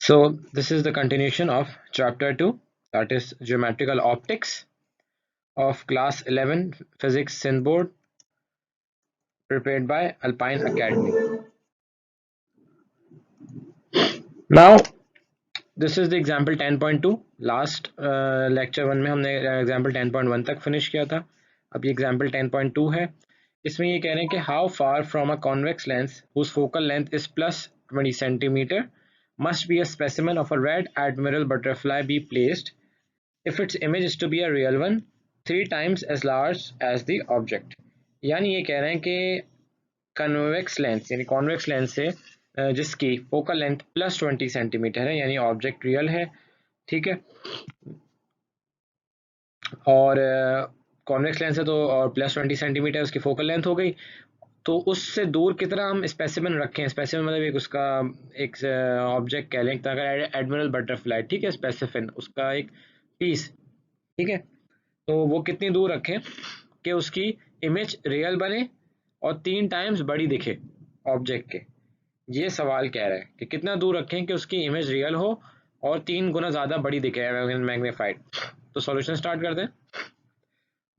So this is the continuation of chapter 2, that is geometrical optics, of class 11 physics synth board, prepared by Alpine Academy. Now this is the example 10.2. Last lecture 1 में हमने example 10.1 तक finish किया था. अब ये example 10.2 है. इसमें ये कह रहे हैं कि how far from a convex lens whose focal length is plus 20 centimetre must be a specimen of a red admiral butterfly be placed if its image is to be a real one 3 times as large as the object. यानी ये कह रहे हैं कि convex lens यानी convex lens से जिसकी focal length plus 20 centimetre है यानी ऑब्जेक्ट रियल है, ठीक है. और कॉन्वेक्स लेंस है तो और प्लस 20 सेंटीमीटर उसकी फोकल लेंथ हो गई. तो उससे दूर कितना हम स्पेसिमेन रखें. स्पेसिमेन मतलब एक उसका एक ऑब्जेक्ट कह लें, अगर एडमिरल बटरफ्लाई, ठीक है, स्पेसिफिन उसका एक पीस, ठीक है. तो वो कितनी दूर रखें कि उसकी इमेज रियल बने और 3 टाइम्स बड़ी दिखे ऑब्जेक्ट के. ये सवाल कह रहा है कि कितना दूर रखें कि उसकी इमेज रियल हो और 3 गुना ज़्यादा बड़ी दिखे मैग्नीफाइड. तो सॉल्यूशन स्टार्ट करते हैं.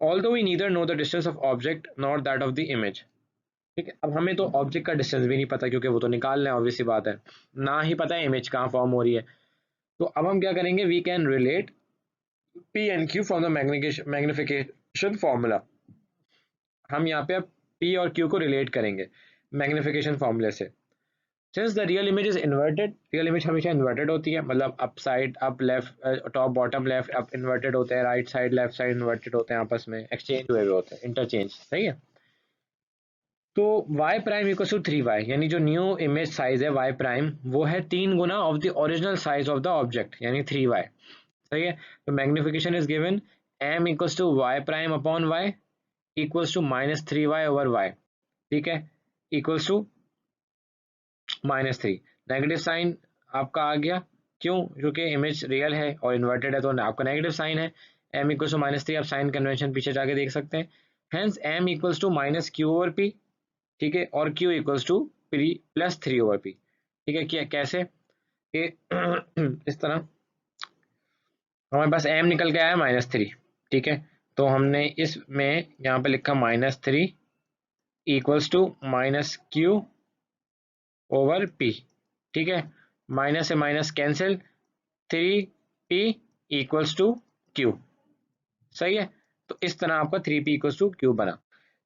Although we neither know the distance of object nor that of the image, ठीक है. अब हमें तो ऑब्जेक्ट का डिस्टेंस भी नहीं पता क्योंकि वो तो निकालना है, ऑब्वियस सी बात है. ना ही पता है इमेज कहाँ फॉर्म हो रही है. तो अब हम क्या करेंगे, we can relate P and Q from the magnification formula. हम यहाँ पे अब पी और क्यू को रिलेट करेंगे मैग्निफिकेशन फॉर्मूले से. Since the real image is inverted, real image हमेशा इन्वर्टेड होती है, मतलब up side up left top bottom left up inverted होते हैं, right side left side inverted होते हैं, आपस में एक्सचेंज हुए होते हैं, इंटरचेंज, सही है. तो y prime equal to 3y यानी जो न्यू इमेज साइज है y प्राइम वो है 3 गुना of the original size of the object यानी 3y, सही है. तो magnification is given m equals to y prime upon y equals to -3y over y, ठीक है, इक्वल्स टू -3. नेगेटिव साइन आपका आ गया, क्यों, क्योंकि इमेज रियल है और इन्वर्टेड है तो आपका नेगेटिव साइन है. m इक्वल्स टू -3, आप साइन कन्वेंशन पीछे जाके देख सकते हैं. Hence m equals to -q over p, ठीक है, और q equals to +3 over p, ठीक है. क्या कैसे कि इस तरह हमारे पास m निकल के आया -3, ठीक है. तो हमने इसमें यहाँ पे लिखा -3 equals to -q over p, ठीक है. माइनस से minus cancel, 3p equals to q, सही है. तो इस तरह आपका 3p इक्वल्स टू q बना.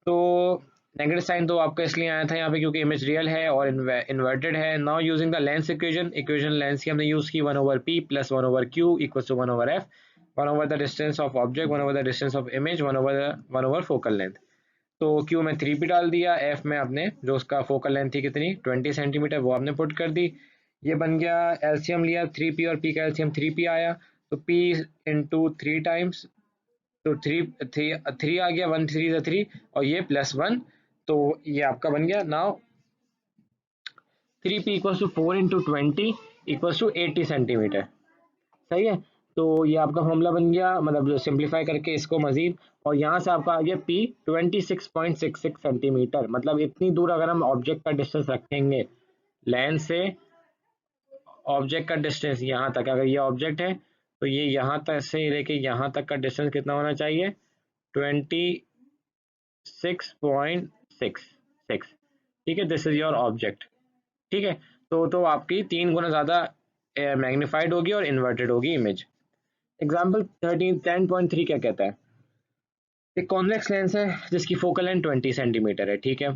तो नेगेटिव साइन तो आपका इसलिए आया था यहाँ पे क्योंकि इमेज रियल है और इन्वर्टेड है. Now using the lens equation lens की हमने यूज की 1 over p plus 1 over q equals to 1 over f, 1 over the distance of object, 1 over the distance of image, 1 over focal length. तो q में 3p डाल दिया, f में आपने जो उसका फोकल लेंथ थी कितनी 20 सेंटीमीटर वो आपने पुट कर दी. ये बन गया, एलसीएम लिया 3p और p का एलसीएम 3p आया, तो p इंटू 3 टाइम्स, तो थ्री आ गया, 1 3 और ये +1, तो ये आपका बन गया. Now 3p equals to 4 into 20 equals to 80 centimetre, सही है. तो ये आपका फॉर्मूला बन गया, मतलब जो सिंप्लीफाई करके इसको मजीद, और यहाँ से आपका आ गया p 26.66 सेंटीमीटर. मतलब इतनी दूर अगर हम ऑब्जेक्ट का डिस्टेंस रखेंगे, लेंस से ऑब्जेक्ट का डिस्टेंस यहाँ तक, अगर ये ऑब्जेक्ट है तो ये यहाँ तक से लेके यहाँ तक का डिस्टेंस कितना होना चाहिए 26.66, ठीक है. दिस इज योर ऑब्जेक्ट, ठीक है. तो आपकी 3 गुना ज्यादा मैग्नीफाइड होगी और इन्वर्टेड होगी इमेज. एग्जाम्पल 10.3 क्या कहता है, एक कॉन्वेक्स लेंस है जिसकी फोकल लेंथ 20 सेंटीमीटर है, ठीक है.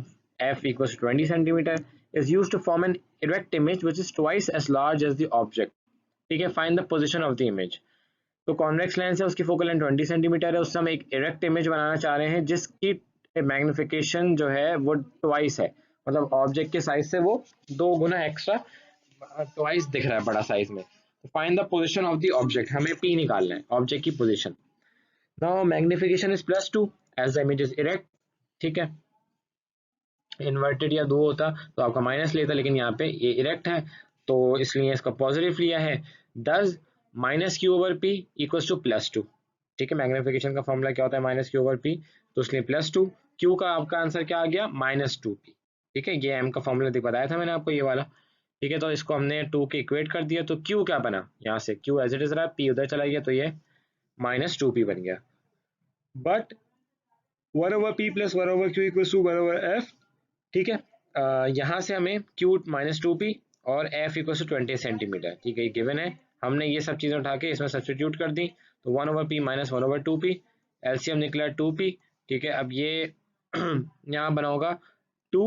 f equals 20 centimetre is used to form an erect image which is twice as large as the object, ठीक है. Find the position of the image. तो कॉन्वेक्स लेंस है, उसकी फोकल लेंथ 20 सेंटीमीटर है, उससे हम एक इरेक्ट इमेज बनाना चाह रहे हैं जिसकी मैग्निफिकेशन जो है वो ट्वाइस है, मतलब ऑब्जेक्ट के साइज से वो 2 गुना एक्स्ट्रा ट्वाइस दिख रहा है बड़ा साइज में. Find the position of the object, हमें p निकालना है ऑब्जेक्ट की पोजीशन. Now magnification is +2 as the image is erect, ठीक है. इन्वर्टेड या 2 होता तो आपका माइनस लेता, लेकिन यहाँ पे ये इरेक्ट है तो इसलिए इसका पॉजिटिव लिया है. Thus -q over p equals to +2, ठीक है. मैग्निफिकेशन का फॉर्मूला क्या होता है -q ओवर p, तो इसलिए +2. q का आपका आंसर क्या आ गया -2p, ठीक है. ये m का फॉर्मूला बताया था मैंने आपको, ये वाला. ठीक है, तो इसको हमने 2 के इक्वेट कर दिया, तो Q क्या बना, यहाँ से Q एज इट इज रहा, P उधर चला गया, तो ये -2P बन गया। But 1/P + 1/Q = 1/F। ठीक है, यहाँ से हमें Q -2P और F = 20 सेंटीमीटर, ठीक है, ये गिवन है। हमने ये सब चीज़ें उठा के इसमें सब्स्टिट्यूट कर दी, तो 1/P - 1/2P, एलसीएम निकला 2P। ठीक है, अब ये यहाँ बना होगा 2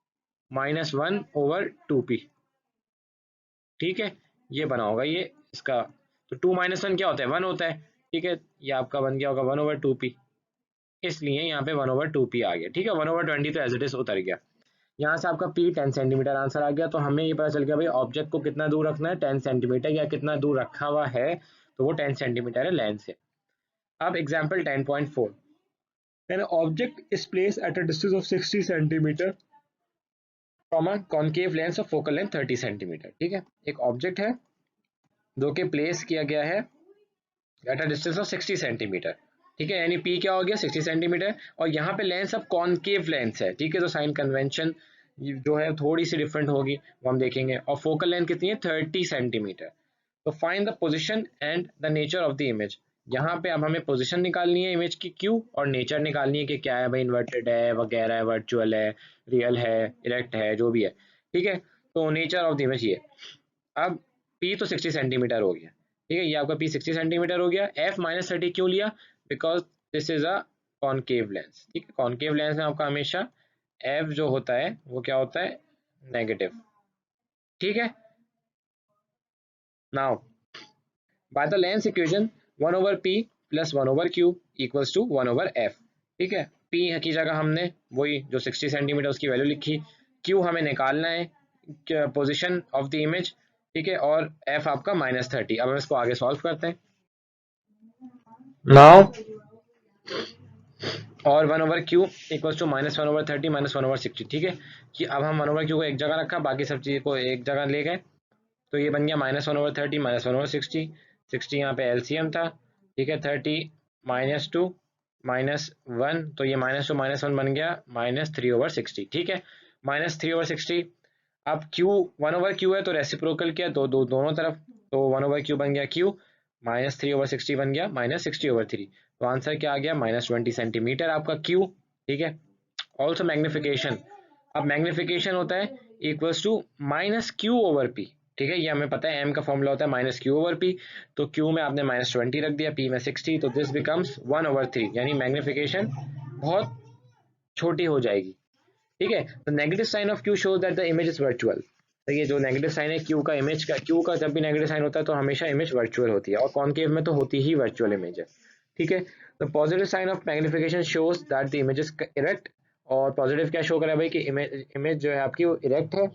- 1/2P। ठीक है, ये बना होगा ये इसका, तो 2 - 1 क्या होता है, 1 होता है। ठीक है, ये आपका बन गया होगा 1/2P, इसलिए यहाँ पे 1/2P आ गया। ठीक है, 1/20 तो एज इट इज उतर गया। यहाँ से आपका P 10 सेंटीमीटर आंसर आ गया, तो हमें ये पता चल गया भाई ऑब्जेक्ट को कितना दूर रखना है, 10 सेंटीमीटर, या कितना दूर रखा हुआ है, तो वो 10 सेंटीमीटर है लेंथ से। अब example 10.4, an object is place at a distance of 60 centimetre from a concave lens of focal length 30 centimetre. ठीक है, एक ऑब्जेक्ट है जो कि प्लेस किया गया है at a distance of 60 centimetre. ठीक है, यानी P क्या हो गया, 60 सेंटीमीटर, और यहाँ पे लेंस अब कॉनकेव लेंस है। ठीक है, तो साइन कन्वेंशन जो है थोड़ी सी डिफरेंट होगी, वो हम देखेंगे, और फोकल लेंथ कितनी है, 30 सेंटीमीटर। तो find the position and the nature of the image. यहाँ पे अब हमें पोजीशन निकालनी है इमेज की Q, और नेचर निकालनी है कि क्या है भाई, इन्वर्टेड है वगैरह है, वर्चुअल है, रियल है, इरेक्ट है, जो भी है। ठीक है, तो नेचर ऑफ द इमेज ये। अब P तो 60 सेंटीमीटर हो गया। ठीक है, ये आपका P 60 सेंटीमीटर हो गया। F -30 क्यों लिया, because this is a concave lens. ठीक है, कॉनकेव लेंस में आपका हमेशा F जो होता है वो क्या होता है, नेगेटिव। ठीक है, now by the lens equation 1/P + 1/Q = 1/F। ठीक है, P की जगह हमने वही जो 60 सेंटीमीटर उसकी वैल्यू लिखी, Q हमें निकालना है पोजिशन ऑफ द इमेज। ठीक है, और F आपका -30। अब हम इसको आगे सॉल्व करते हैं। नाउ और 1/Q = -1/30 - 1/60। ठीक है, कि अब हम 1/Q को एक जगह रखा, बाकी सब चीज़ को एक जगह ले गए, तो ये बन गया -1/30 - 1/60। 60 यहाँ पे एलसीएम था। ठीक है, 30 - 2 - 1, तो ये -2 - 1 बन गया -3/60। ठीक है, -3/60। अब Q 1/Q है, तो रेसिप्रोकल किया दोनों तरफ, तो 1/Q बन गया Q, -3/60 बन गया -60/3। तो आंसर क्या आ गया, -20 सेंटीमीटर आपका Q। ठीक है, ऑल्सो मैग्निफिकेशन, अब मैग्निफिकेशन होता है इक्वल्स टू -Q/P। ठीक है, ये हमें पता है, m का फॉर्मूला होता है -Q/P, तो Q में आपने -20 रख दिया, P में 60, तो दिस बिकम्स 1/3, यानी मैग्निफिकेशन बहुत छोटी हो जाएगी। ठीक है, तो negative sign of Q shows that the image is virtual. तो ये जो नेगेटिव साइन है Q का, इमेज का, Q का जब भी नेगेटिव साइन होता है तो हमेशा इमेज वर्चुअल होती है, और कॉनकेव में तो होती ही वर्चुअल इमेज है। ठीक है, तो positive sign of magnification shows that the image is erect, और पॉजिटिव क्या शो कर रहा है भाई कि इमेज जो है आपकी वो इरेक्ट है,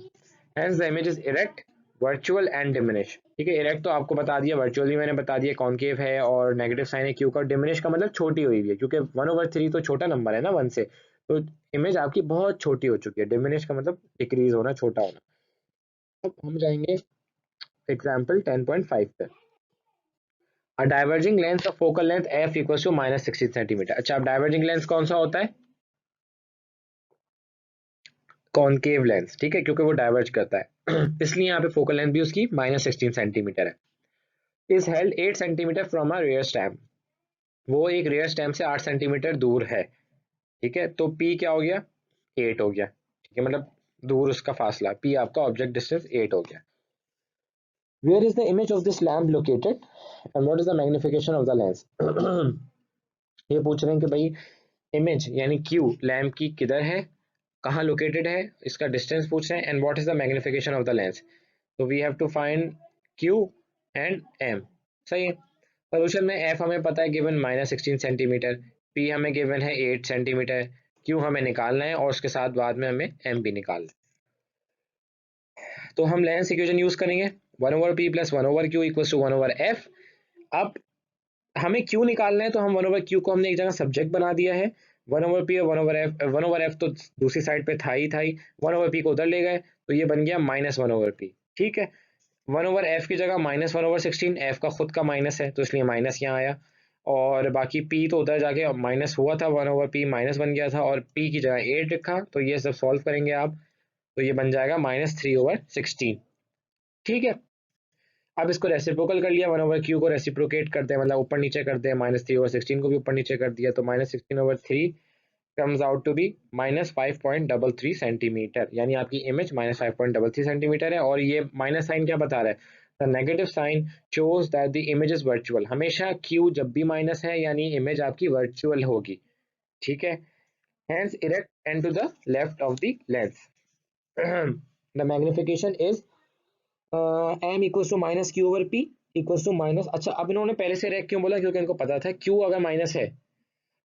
hence the image is erect, virtual and diminish. ठीक है, इरेक्ट तो आपको बता दिया, वर्चुअल भी मैंने बता दिया, कॉनकेव है, और नेगेटिव साइन है Q का, डिमिनिश का मतलब छोटी हुई है, क्योंकि 1/3 तो छोटा नंबर है ना 1 से, तो इमेज आपकी बहुत छोटी हो चुकी है। डिमिनिश का मतलब डिक्रीज होना, छोटा होना। अब हम जाएंगे एग्जाम्पल 10.5 पे। अ diverging lens of focal length F = -60 centimetre. अच्छा, अब डाइवर्जिंग लेंस कौन सा होता है, कॉनकेव लेंस। ठीक है, क्योंकि वो डाइवर्ज करता है इसलिए यहाँ पे फोकल लेंथ भी उसकी -16 सेंटीमीटर है। Is held 8 centimetre from a rare stamp, वो एक रेयर स्टैम्प से 8 सेंटीमीटर दूर है। ठीक है, तो P क्या हो गया, 8 हो गया। ठीक है, मतलब दूर उसका फासला, P आपका ऑब्जेक्ट डिस्टेंस 8 हो गया। Where is the image of this lamp located and what is the magnification of the lens? ये पूछ रहे हैं कि भाई इमेज यानी Q लैम्प की किधर है, कहाँ लोकेटेड है, इसका डिस्टेंस पूछ रहे हैं, and what is the magnification of the lens. तो we have to find Q and M। सही है, सोल्यूशन में F हमें पता है गिवन -16 सेंटीमीटर, P हमें गिवन है 8 सेंटीमीटर, Q हमें निकालना है, और उसके साथ बाद में हमें M भी निकालना है। तो हम लेंस इक्वेशन यूज करेंगे, 1/P + 1/Q = 1/F। अब हमें Q निकालना है, तो हम 1/Q को हमने एक जगह सब्जेक्ट बना दिया है, 1/P और 1/F, 1/F तो दूसरी साइड पे था ही 1/P को उधर ले गए, तो ये बन गया -1/P। ठीक है, 1/F की जगह -1/16, F का खुद का माइनस है तो इसलिए माइनस यहाँ आया, और बाकी P तो उधर जाके माइनस हुआ था, 1/P माइनस बन गया था, और P की जगह 8 लिखा, तो ये सब सॉल्व करेंगे आप, तो ये बन जाएगा -3/16। ठीक है, अब इसको रेसिप्रोकल कर लिया, 1/q को रेसिप्रोकेट करते हैं, मतलब ऊपर नीचे करते हैं, -3/16 को भी ऊपर नीचे कर दिया, तो -16/3 comes out to be -5.33 centimetre, यानी आपकी इमेज -5.33 सेंटीमीटर है। और ये माइनस साइन क्या बता रहा है? The negative sign shows that the image is virtual. हमेशा q जब भी माइनस है यानी इमेज आपकी वर्चुअल होगी, ठीक है। Hence erect and to the left of the lens. The magnification is m equals to -q/p equals to minus, अच्छा अब इन्होंने पहले से rect क्यों बोला? क्योंकि इनको पता था q अगर माइनस है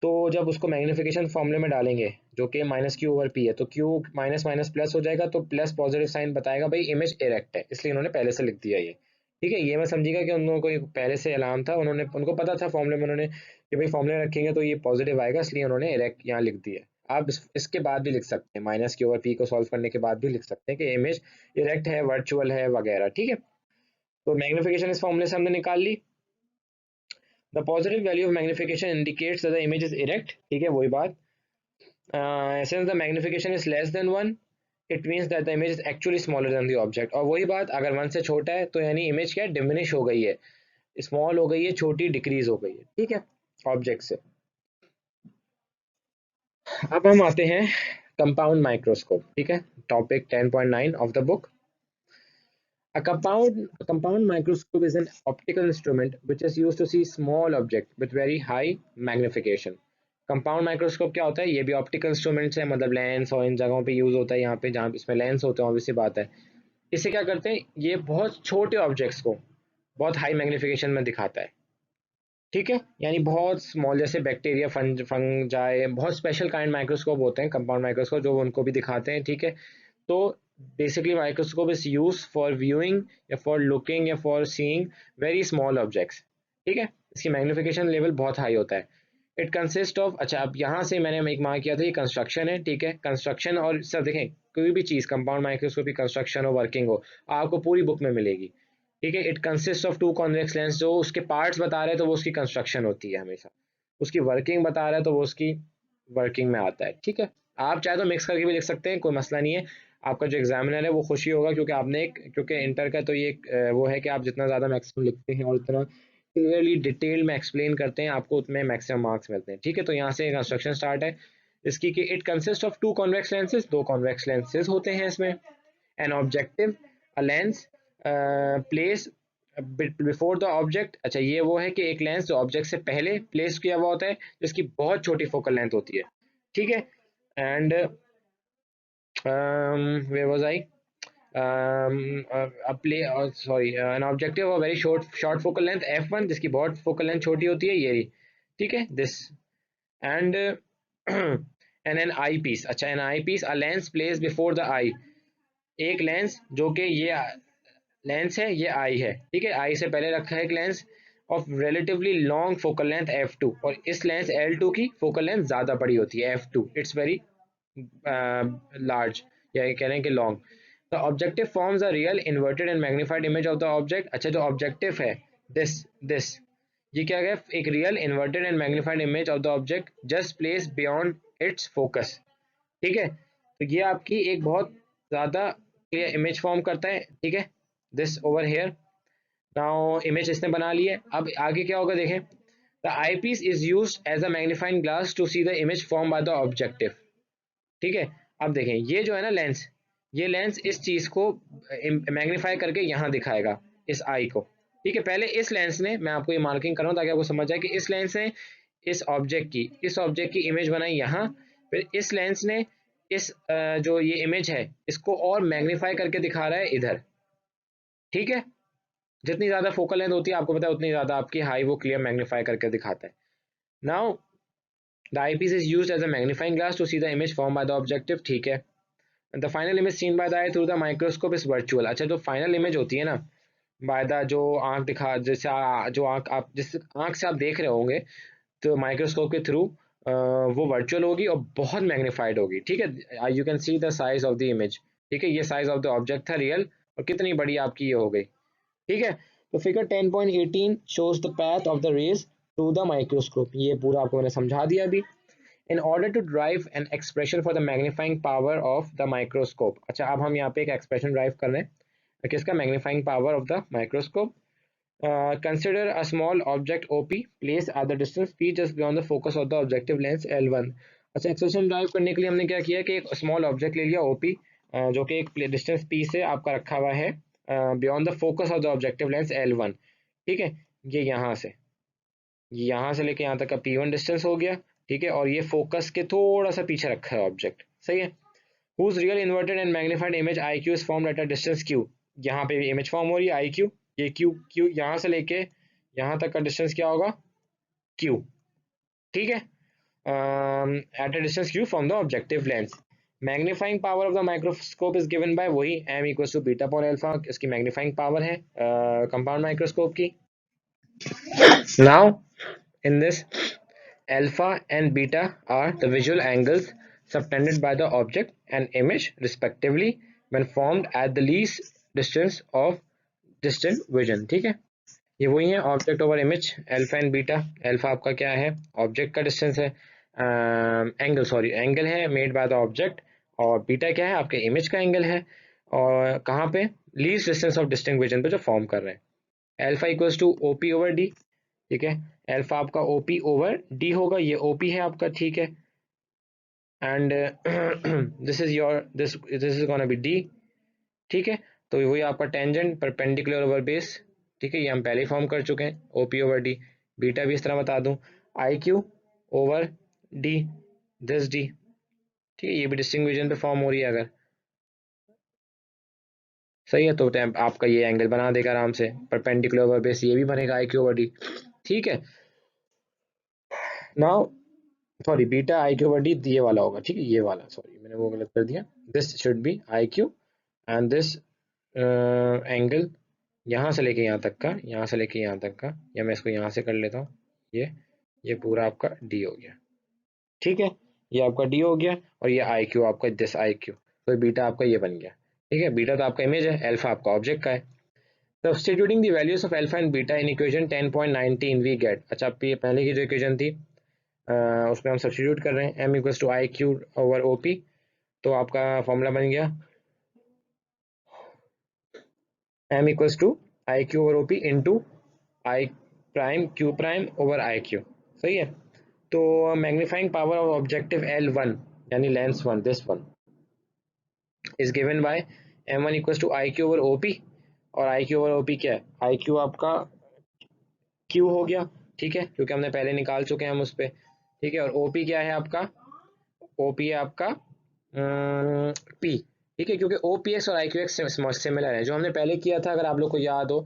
तो जब उसको मैग्निफिकेशन फॉर्मूले में डालेंगे जो कि -q/p है, तो q माइनस माइनस प्लस हो जाएगा, तो प्लस पॉजिटिव साइन बताएगा भाई इमेज इरेक्ट है, इसलिए इन्होंने पहले से लिख दिया ये। ठीक है, ये मैं समझिएगा कि उन लोगों को ये पहले से अलार्म था, उनको पता था फॉर्मूले में, उन्होंने कि भाई फॉर्मूले रखेंगे तो ये पॉजिटिव आएगा, इसलिए उन्होंने इरेक्ट यहाँ लिख दिया। आप इसके बाद भी लिख सकते हैं, -q/p को सॉल्व करने के बाद भी लिख सकते हैं कि इमेज इरेक्ट है, वर्चुअल है वगैरह। ठीक है, तो मैग्निफिकेशन इस फॉर्मूले से हमने निकाल ली। The positive value of magnification indicates that the image is erect. ठीक है, वही बात। Since the magnification is less than 1, it means that the image is actually smaller than the object। और वही बात, अगर 1 से छोटा है तो यानी इमेज क्या डिमिनिश हो गई है, स्मॉल हो गई है, छोटी डिक्रीज हो गई है। ठीक है, ऑब्जेक्ट से। अब हम आते हैं कंपाउंड माइक्रोस्कोप। ठीक है, topic 10.9 of the book. A compound microscope is an optical instrument which is used to see small object with very high magnification। Compound microscope क्या होता है? ये भी ऑप्टिकल इंस्ट्रूमेंट्स है, मतलब लेंस और इन जगहों पे यूज होता है, यहाँ पे जहाँ इसमें लेंस होते हैं, ऑब्वियसली बात है। इससे क्या करते हैं? ये बहुत छोटे ऑब्जेक्ट्स को बहुत हाई मैग्निफिकेशन में दिखाता है। ठीक है, यानी बहुत स्मॉल, जैसे बैक्टीरिया, फंजाई, बहुत स्पेशल काइंड माइक्रोस्कोप होते हैं कंपाउंड माइक्रोस्कोप, जो उनको भी दिखाते हैं। ठीक है, तो basically microscope is use for viewing या फॉर लुकिंग या for seeing very small objects. ठीक है, इसकी मैग्निफिकेशन लेवल बहुत हाई होता है। इट कंसिस्ट ऑफ, अच्छा अब यहाँ से मैंने एक मार्क किया था, ये कंस्ट्रक्शन है। ठीक है, कंस्ट्रक्शन, और सर देखें कोई भी चीज़ कंपाउंड माइक्रोस्कोप की कंस्ट्रक्शन हो, वर्किंग हो, आपको पूरी बुक में मिलेगी। ठीक है, it consist of 2 convex lens, जो उसके पार्ट्स बता रहे हैं तो वो उसकी कंस्ट्रक्शन होती है हमेशा, उसकी वर्किंग बता रहा है तो वो उसकी वर्किंग में आता है। ठीक है, आप चाहे तो मिक्स करके भी लिख सकते हैं, कोई मसला नहीं है। आपका जो एग्जामिनर है वो खुशी होगा, क्योंकि आपने क्योंकि इंटर का तो ये वो है कि आप जितना ज़्यादा मैक्सिमम लिखते हैं और उतना क्लियरली डिटेल में एक्सप्लेन करते हैं, आपको उतने मैक्सिमम मार्क्स मिलते हैं। ठीक है, तो यहाँ से कंस्ट्रक्शन स्टार्ट है इसकी कि it consist of 2 convex lenses, 2 convex lenses होते हैं इसमें। An objective, a lens place before the object. अच्छा, ये वो है कि एक लेंस जो ऑब्जेक्ट से पहले प्लेस किया हुआ होता है, जिसकी बहुत छोटी फोकल लेंथ होती है। ठीक है, and where was I, an objective of very short focal length f1, जिसकी बहुत फोकल लेंथ छोटी होती है, ये। ठीक है, this and an an eyepiece. अच्छा, an eyepiece, a lens place before the eye, एक लेंस जो कि ये लेंस है, ये आई है। ठीक है, आई से पहले रखा है एक lens of relatively long focal length f2, और इस लेंस L2 की फोकल लेंथ ज़्यादा बड़ी होती है, f2 इट्स वेरी लार्ज, या कह रहे हैं कि long. The objective forms a real inverted and magnified image of the object. अच्छा, जो ऑब्जेक्टिव है दिस दिस ये क्या है? एक real inverted and magnified image of the object just place beyond it's focus. ठीक है, तो ये आपकी एक बहुत ज़्यादा क्लियर इमेज फॉर्म करता है। ठीक है, this over here. Now image इसने बना ली है, अब आगे क्या होगा देखें। The eyepiece is use as a magnifying glass to see the image form by the objective. ठीक है, अब देखें ये जो है ना लेंस, ये लेंस इस चीज को मैग्नीफाई करके यहाँ दिखाएगा, इस आई को। ठीक है, पहले इस लेंस ने, मैं आपको ये मार्किंग कर रहा हूँ ताकि आपको समझ जाए कि इस लेंस ने इस ऑब्जेक्ट की इमेज बनाई यहाँ, फिर इस लेंस ने इस जो ये इमेज है इसको और मैग्नीफाई करके दिखा रहा है इधर। ठीक है, जितनी ज्यादा फोकल लेंथ होती है आपको पता है उतनी ज्यादा आपकी हाई वो क्लियर मैग्नीफाई करके दिखाता है। Now the eyepiece is used as a magnifying glass to see the image form by the objective. ठीक है, the final image seen by the eye through the microscope is virtual. अच्छा, जो final image होती है ना by the, जो आंख दिखा, जैसे जो आंख आप जिस आंख से आप देख रहे होंगे तो माइक्रोस्कोप के थ्रू वो वर्चुअल होगी और बहुत मैग्नीफाइड होगी। ठीक है, you can see the size of the image. ठीक है, ये साइज ऑफ द ऑब्जेक्ट था रियल, और कितनी बड़ी आपकी ये हो गई। ठीक है, तो figure 10.18 shows the path of the rays through the microscope। ये पूरा आपको मैंने समझा दिया अभी। In order to derive an expression for the magnifying power of the microscope। अच्छा, अब हम यहाँ पे एक एक्सप्रेशन ड्राइव कर रहे हैं। किसका, magnifying power of the microscope. Consider a small object OP place at the distance P just beyond the focus of the objective lens L1। अच्छा, एक्सेशन ड्राइव करने के लिए हमने क्या किया कि एक स्मॉल ऑब्जेक्ट ले लिया OP, जो कि एक डिस्टेंस P से आपका रखा हुआ है beyond the focus of the objective lens L1। ठीक है, ये यहाँ से लेके यहाँ तक का P1 डिस्टेंस हो गया। ठीक है, और ये फोकस के थोड़ा सा पीछे रखा है ऑब्जेक्ट, सही है। whose real inverted and magnified image IQ is formed at a distance Q। यहाँ पे भी इमेज फॉर्म हो रही है IQ, ये Q यहाँ से लेके यहाँ तक का डिस्टेंस क्या होगा, Q। ठीक है, at a distance Q from the objective lens। Magnifying power of the microscope is given by वही m equal to beta upon alpha, इसकी मैग्नीफाइंग पावर है कंपाउंड माइक्रोस्कोप की। Now in this alpha and beta are the visual angles subtended by the object and image respectively when formed at the least distance of distant vision। ठीक है, ये वही है object over image, alpha and beta. Alpha आपका क्या है, object का distance है, एंगल है मेड बाय द ऑब्जेक्ट, और बीटा क्या है, आपके इमेज का एंगल है, और कहाँ पे, least distance of distinct vision पे जो फॉर्म कर रहे हैं। Alpha equals to OP over D. ठीक है, अल्फा आपका OP ओवर डी होगा, ये OP है आपका। ठीक है, and this is your this is gonna be D. ठीक है, तो वही आपका टेंजेंट परपेंडिकुलर ओवर बेस। ठीक है, ये हम पहले ही फॉर्म कर चुके हैं, OP ओवर डी। बीटा भी इस तरह बता दूं, IQ over D, this D. ठीक है, ये भी डिस्टिंक्ट विजन पे फॉर्म हो रही है अगर, सही है, तो आपका ये एंगल बना देगा आराम से परपेंडिकुलर ओवर बेस, ये भी बनेगा IQ ओवर डी। ठीक है, now sorry, beta IQ over D ये वाला होगा। ठीक है, ये वाला, सॉरी मैंने वो गलत कर दिया, this should be IQ and this angle यहाँ से लेके यहाँ तक का, यहाँ से लेके यहाँ तक का, या मैं इसको यहाँ से कर लेता हूँ, ये पूरा आपका D हो गया। ठीक है, ये आपका D हो गया, और ये IQ आपका दिस IQ, तो बीटा आपका ये बन गया। ठीक है, बीटा तो आपका इमेज है, अल्फा आपका ऑब्जेक्ट का है। Substituting the values of alpha and beta in equation 10.19 we get. अच्छा, ये पहले की जो इक्वेशन थी उसमें हम सब्स्टिट्यूट कर रहे हैं, m equals to IQ over OP, तो आपका फॉर्मूला बन गया m equals to IQ over OP into I prime Q prime over IQ। सही है, तो magnifying power of objective L1 यानी lens 1, this one is given by m1 equals to IQ over OP, और IQ over OP क्या है, IQ आपका Q हो गया। ठीक है, क्योंकि हमने पहले निकाल चुके हैं हम उस पर। ठीक है, और OP क्या है आपका, OP है आपका P। ठीक है, क्योंकि OPX और IQX सिमिलर है, जो हमने पहले किया था, अगर आप लोग को याद हो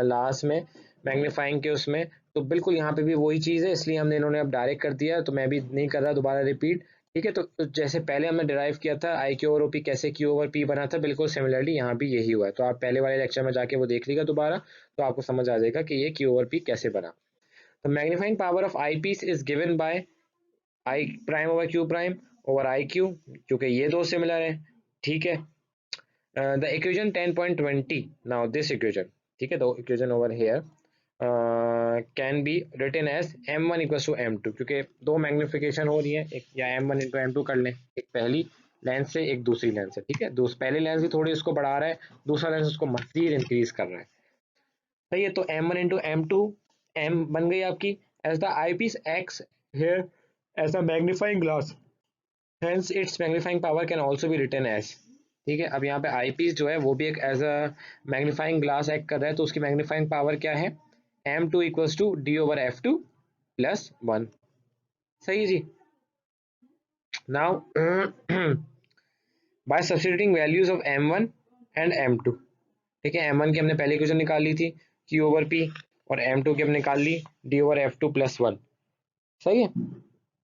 लास्ट में मैग्नीफाइंग के उसमें, तो बिल्कुल यहाँ पे भी वही चीज़ है, इसलिए हमने इन्होंने अब डायरेक्ट कर दिया, तो मैं भी नहीं कर रहा दोबारा रिपीट। ठीक है, तो जैसे पहले हमने डिराइव किया था IQ ओवर OP कैसे Q ओवर P बना था, बिल्कुल सिमिलरली यहाँ भी यही हुआ है। तो आप पहले वाले लेक्चर में जाके वो देख लीजिएगा दोबारा, तो आपको समझ आ जाएगा कि ये Q ओवर P कैसे बना। तो magnifying power of eyepiece is given by I prime over Q prime over I Q, क्योंकि ये दो सिमिलर है। ठीक है, the equation 10.20 now this equation, ठीक है, the equation over here can be written as m1 equal to m2, क्योंकि दो मैग्निफिकेशन हो रही है, एक या m1 इंटू m2 कर लें, एक पहली लेंस से एक दूसरी लेंस से। ठीक है, पहले लेंस भी थोड़ी उसको बढ़ा रहा है, दूसरा लेंस उसको मजीद इंक्रीज कर रहा है। सही है, तो m1 इंटू m2 m बन गई आपकी as the eyepiece x here as a magnifying glass, hence its magnifying power can also be written as। ठीक है, अब यहाँ पे आई पीस जो है वो भी एक as a magnifying glass act कर रहा है, तो उसकी मैग्नीफाइंग पावर क्या है, m2 equals to d over f2 plus 1। सही जी, now by substituting values of m1 and m2। ठीक है, m1 की हमने पहले इक्वेशन निकाल ली थी q ओवर p, और m2 की हमने निकाल ली d ओवर f2 प्लस 1। सही है,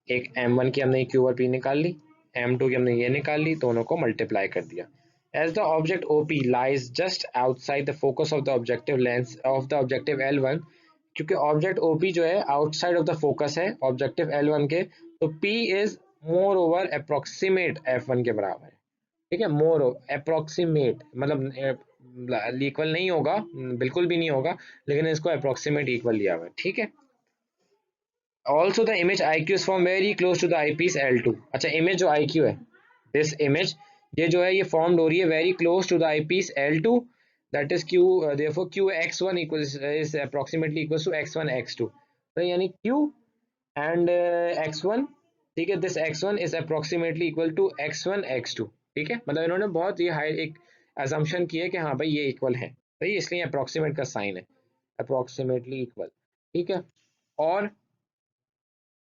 एक m1 की हमने q ओवर p निकाल ली, m2 की हमने ये निकाल ली, दोनों को मल्टीप्लाई कर दिया। As the object OP lies just outside the focus of the objective lens of the objective L1, क्योंकि ऑब्जेक्ट OP जो है आउटसाइड ऑफ द फोकस है ऑब्जेक्टिव L1 के, तो P is more over approximate F1 के बराबर है। ठीक है, मोर अप्रोक्सीमेट मतलब इक्वल नहीं होगा, बिल्कुल भी नहीं होगा, लेकिन इसको अप्रोक्सीमेट इक्वल लिया हुआ है। ठीक है, also the image IQ is formed very close to the eyepiece L2। अच्छा, इमेज जो IQ है, दिस इमेज ये जो है ये फॉर्म्ड हो रही है very close to the eyepiece L2 that is q, therefore q x1 equals is approximately equals to x1 x2, तो यानी q एंड x1, ठीक है, this x1 is approximately equal to x1 x2, ठीक है, मतलब इन्होंने बहुत ये हाई एक अजम्पशन की है कि हाँ भाई ये इक्वल है भाई, इसलिए अप्रोक्सीमेट का साइन है, अप्रोक्सीमेटली इक्वल, ठीक है। और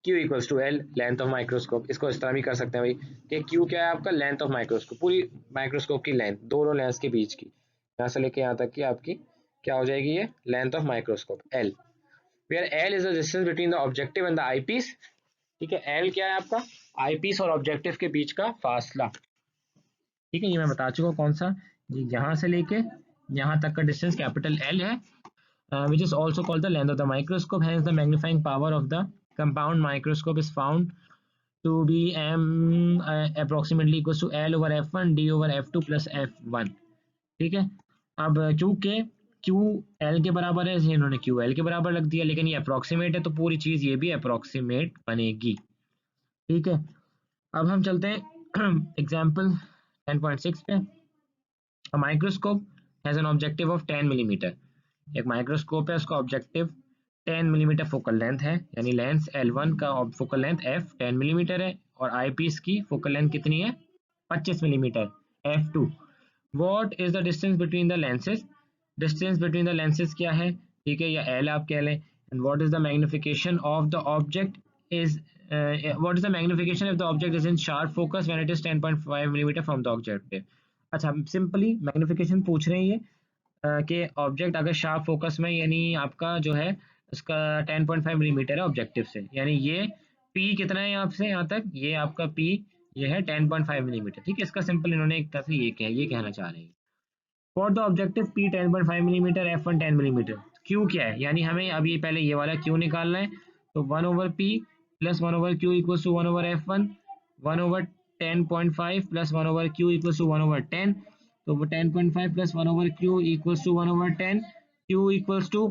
Q equals to L, length of microscope, इसको इस तरह भी कर सकते हैं भाई कि Q क्या है आपका, लेंथ ऑफ माइक्रोस्कोप, पूरी माइक्रोस्कोप की लेंथ, दोनों लेंस के बीच की, यहाँ से लेके यहाँ तक की आपकी क्या हो जाएगी, ये length of microscope L, where L is the distance between the objective and the eyepiece, ठीक है। L क्या है आपका, आई पीस और ऑब्जेक्टिव के बीच का फासला, ठीक है, ये मैं बता चुका हूँ कौन सा, जी यहाँ से लेके यहाँ तक का डिस्टेंस कैपिटल L है, which is also called the length of the microscope. Hence, the magnifying power of the compound microscope is found to be approximately equals to L over F1 D over F2 plus F1, ठीक है। अब चूंकि Q L के बराबर है, इन्होंने Q L के बराबर रख दिया, लेकिन ये अप्रोक्सीमेट है तो पूरी चीज ये भी अप्रोक्सीमेट बनेगी, ठीक है। अब हम चलते हैं एग्जाम्पल 10.6 पे। Microscope has an objective of 10 millimetre, एक माइक्रोस्कोप है, उसका ऑब्जेक्टिव 10 मिलीमीटर फोकल लेंथ है, यानी लेंस L1 का फोकल लेंथ f 10 मिलीमीटर है और आई पीस की फोकल लेंथ कितनी है, 25 millimetre f2। What is the distance between the lenses, distance between the lenses क्या है, ठीक है, या L आप कह लें। And what is the magnification of the object is what is the magnification of the object is in sharp focus when it is 10.5 millimetre from the objective. अच्छा, simply magnification पूछ रहे हैं ये कि ऑब्जेक्ट अगर शार्प फोकस में, यानी आपका जो है उसका 10.5 मिलीमीटर है ऑब्जेक्टिव से, यानी ये P कितना है यहाँ से यहाँ तक, ये आपका P ये है 10.5 मिलीमीटर, ठीक है। इसका सिंपल इन्होंने एक तरह से ये कहना चाह रहे हैं, for the objective P 10.5 millimetre F1 10 millimetre, Q क्या है, यानी हमें अब ये पहले ये वाला Q निकालना है, तो 1 over P plus 1 over Q equals to 1 over F1, 1 over 10.5 plus 1 over Q equals to 1 over 10, तो वो 10.5 plus 1 over Q equals to 1 over 10, Q equals to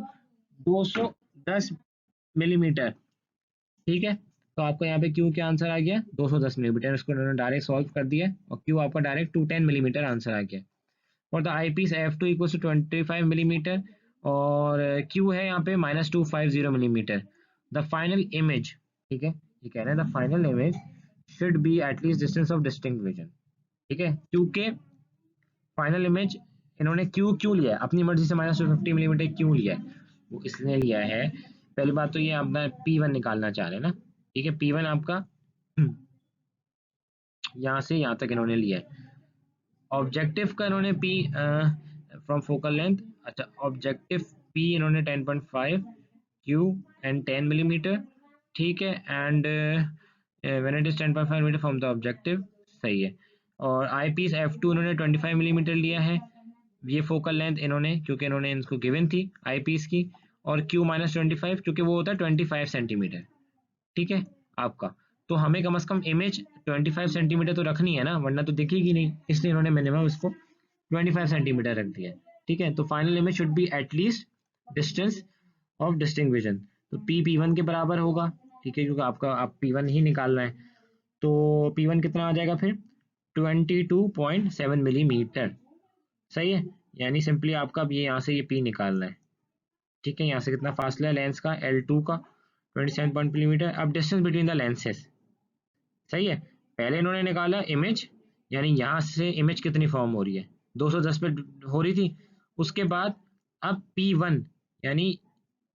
210 millimetre, ठीक है। तो आपको यहाँ पे Q क्या आंसर आ गया, 210 मिलीमीटर, इसको उन्होंने डायरेक्ट सॉल्व कर दिया और Q आपका डायरेक्ट 210 मिलीमीटर आंसर आ गया। और the eyepiece F2 equals to 25 millimetre और Q है यहाँ पे -250 मिलीमीटर। द फाइनल इमेज, ठीक है, ये कह रहे हैं the final image should be at least distance of distinct vision, ठीक है, क्योंकि फाइनल इमेज इन्होंने क्यों लिया है, अपनी मर्जी से -250 मिलीमीटर क्यों लिया है, वो इसलिए लिया है, पहली बात तो ये अपना P1 निकालना चाह रहे हैं ना, ठीक है, P1 आपका यहाँ से यहाँ तक इन्होंने लिया है, ऑब्जेक्टिव का इन्होंने P फ्रॉम फोकल लेंथ, अच्छा ऑब्जेक्टिव P इन्होंने 10.5 Q एंड 10 मिलीमीटर, ठीक है, and when it is 10.5 millimetre from the objective, सही है। और आई पीस F2 इन्होंने 25 मिलीमीटर लिया है, ये फोकल लेंथ इन्होंने, क्योंकि इन्होंने इनको गिवन थी आई पीस की, और Q -25 क्योंकि वो होता है 25 सेंटीमीटर, ठीक है आपका। तो हमें कम से कम इमेज 25 सेंटीमीटर तो रखनी है ना, वरना तो दिखेगी नहीं, इसलिए इन्होंने मिनिमम इसको 25 सेंटीमीटर रख दिया है, ठीक है। तो final image should be at least distance of distinct vision, तो P1 के बराबर होगा, ठीक है, क्योंकि आपका आप P1 ही निकालना है, तो P1 कितना आ जाएगा फिर 22.7 मिलीमीटर, सही है। यानी सिंपली आपका अब ये यहाँ से ये P निकालना है, ठीक है, यहाँ से कितना फासला है लेंस का L2 का 27 मिलीमीटर। अब डिस्टेंस बिटवीन द लेंसेज, सही है, पहले इन्होंने निकाला इमेज, यानी यहाँ से इमेज कितनी फॉर्म हो रही है 210 पे हो रही थी, उसके बाद अब P1 यानी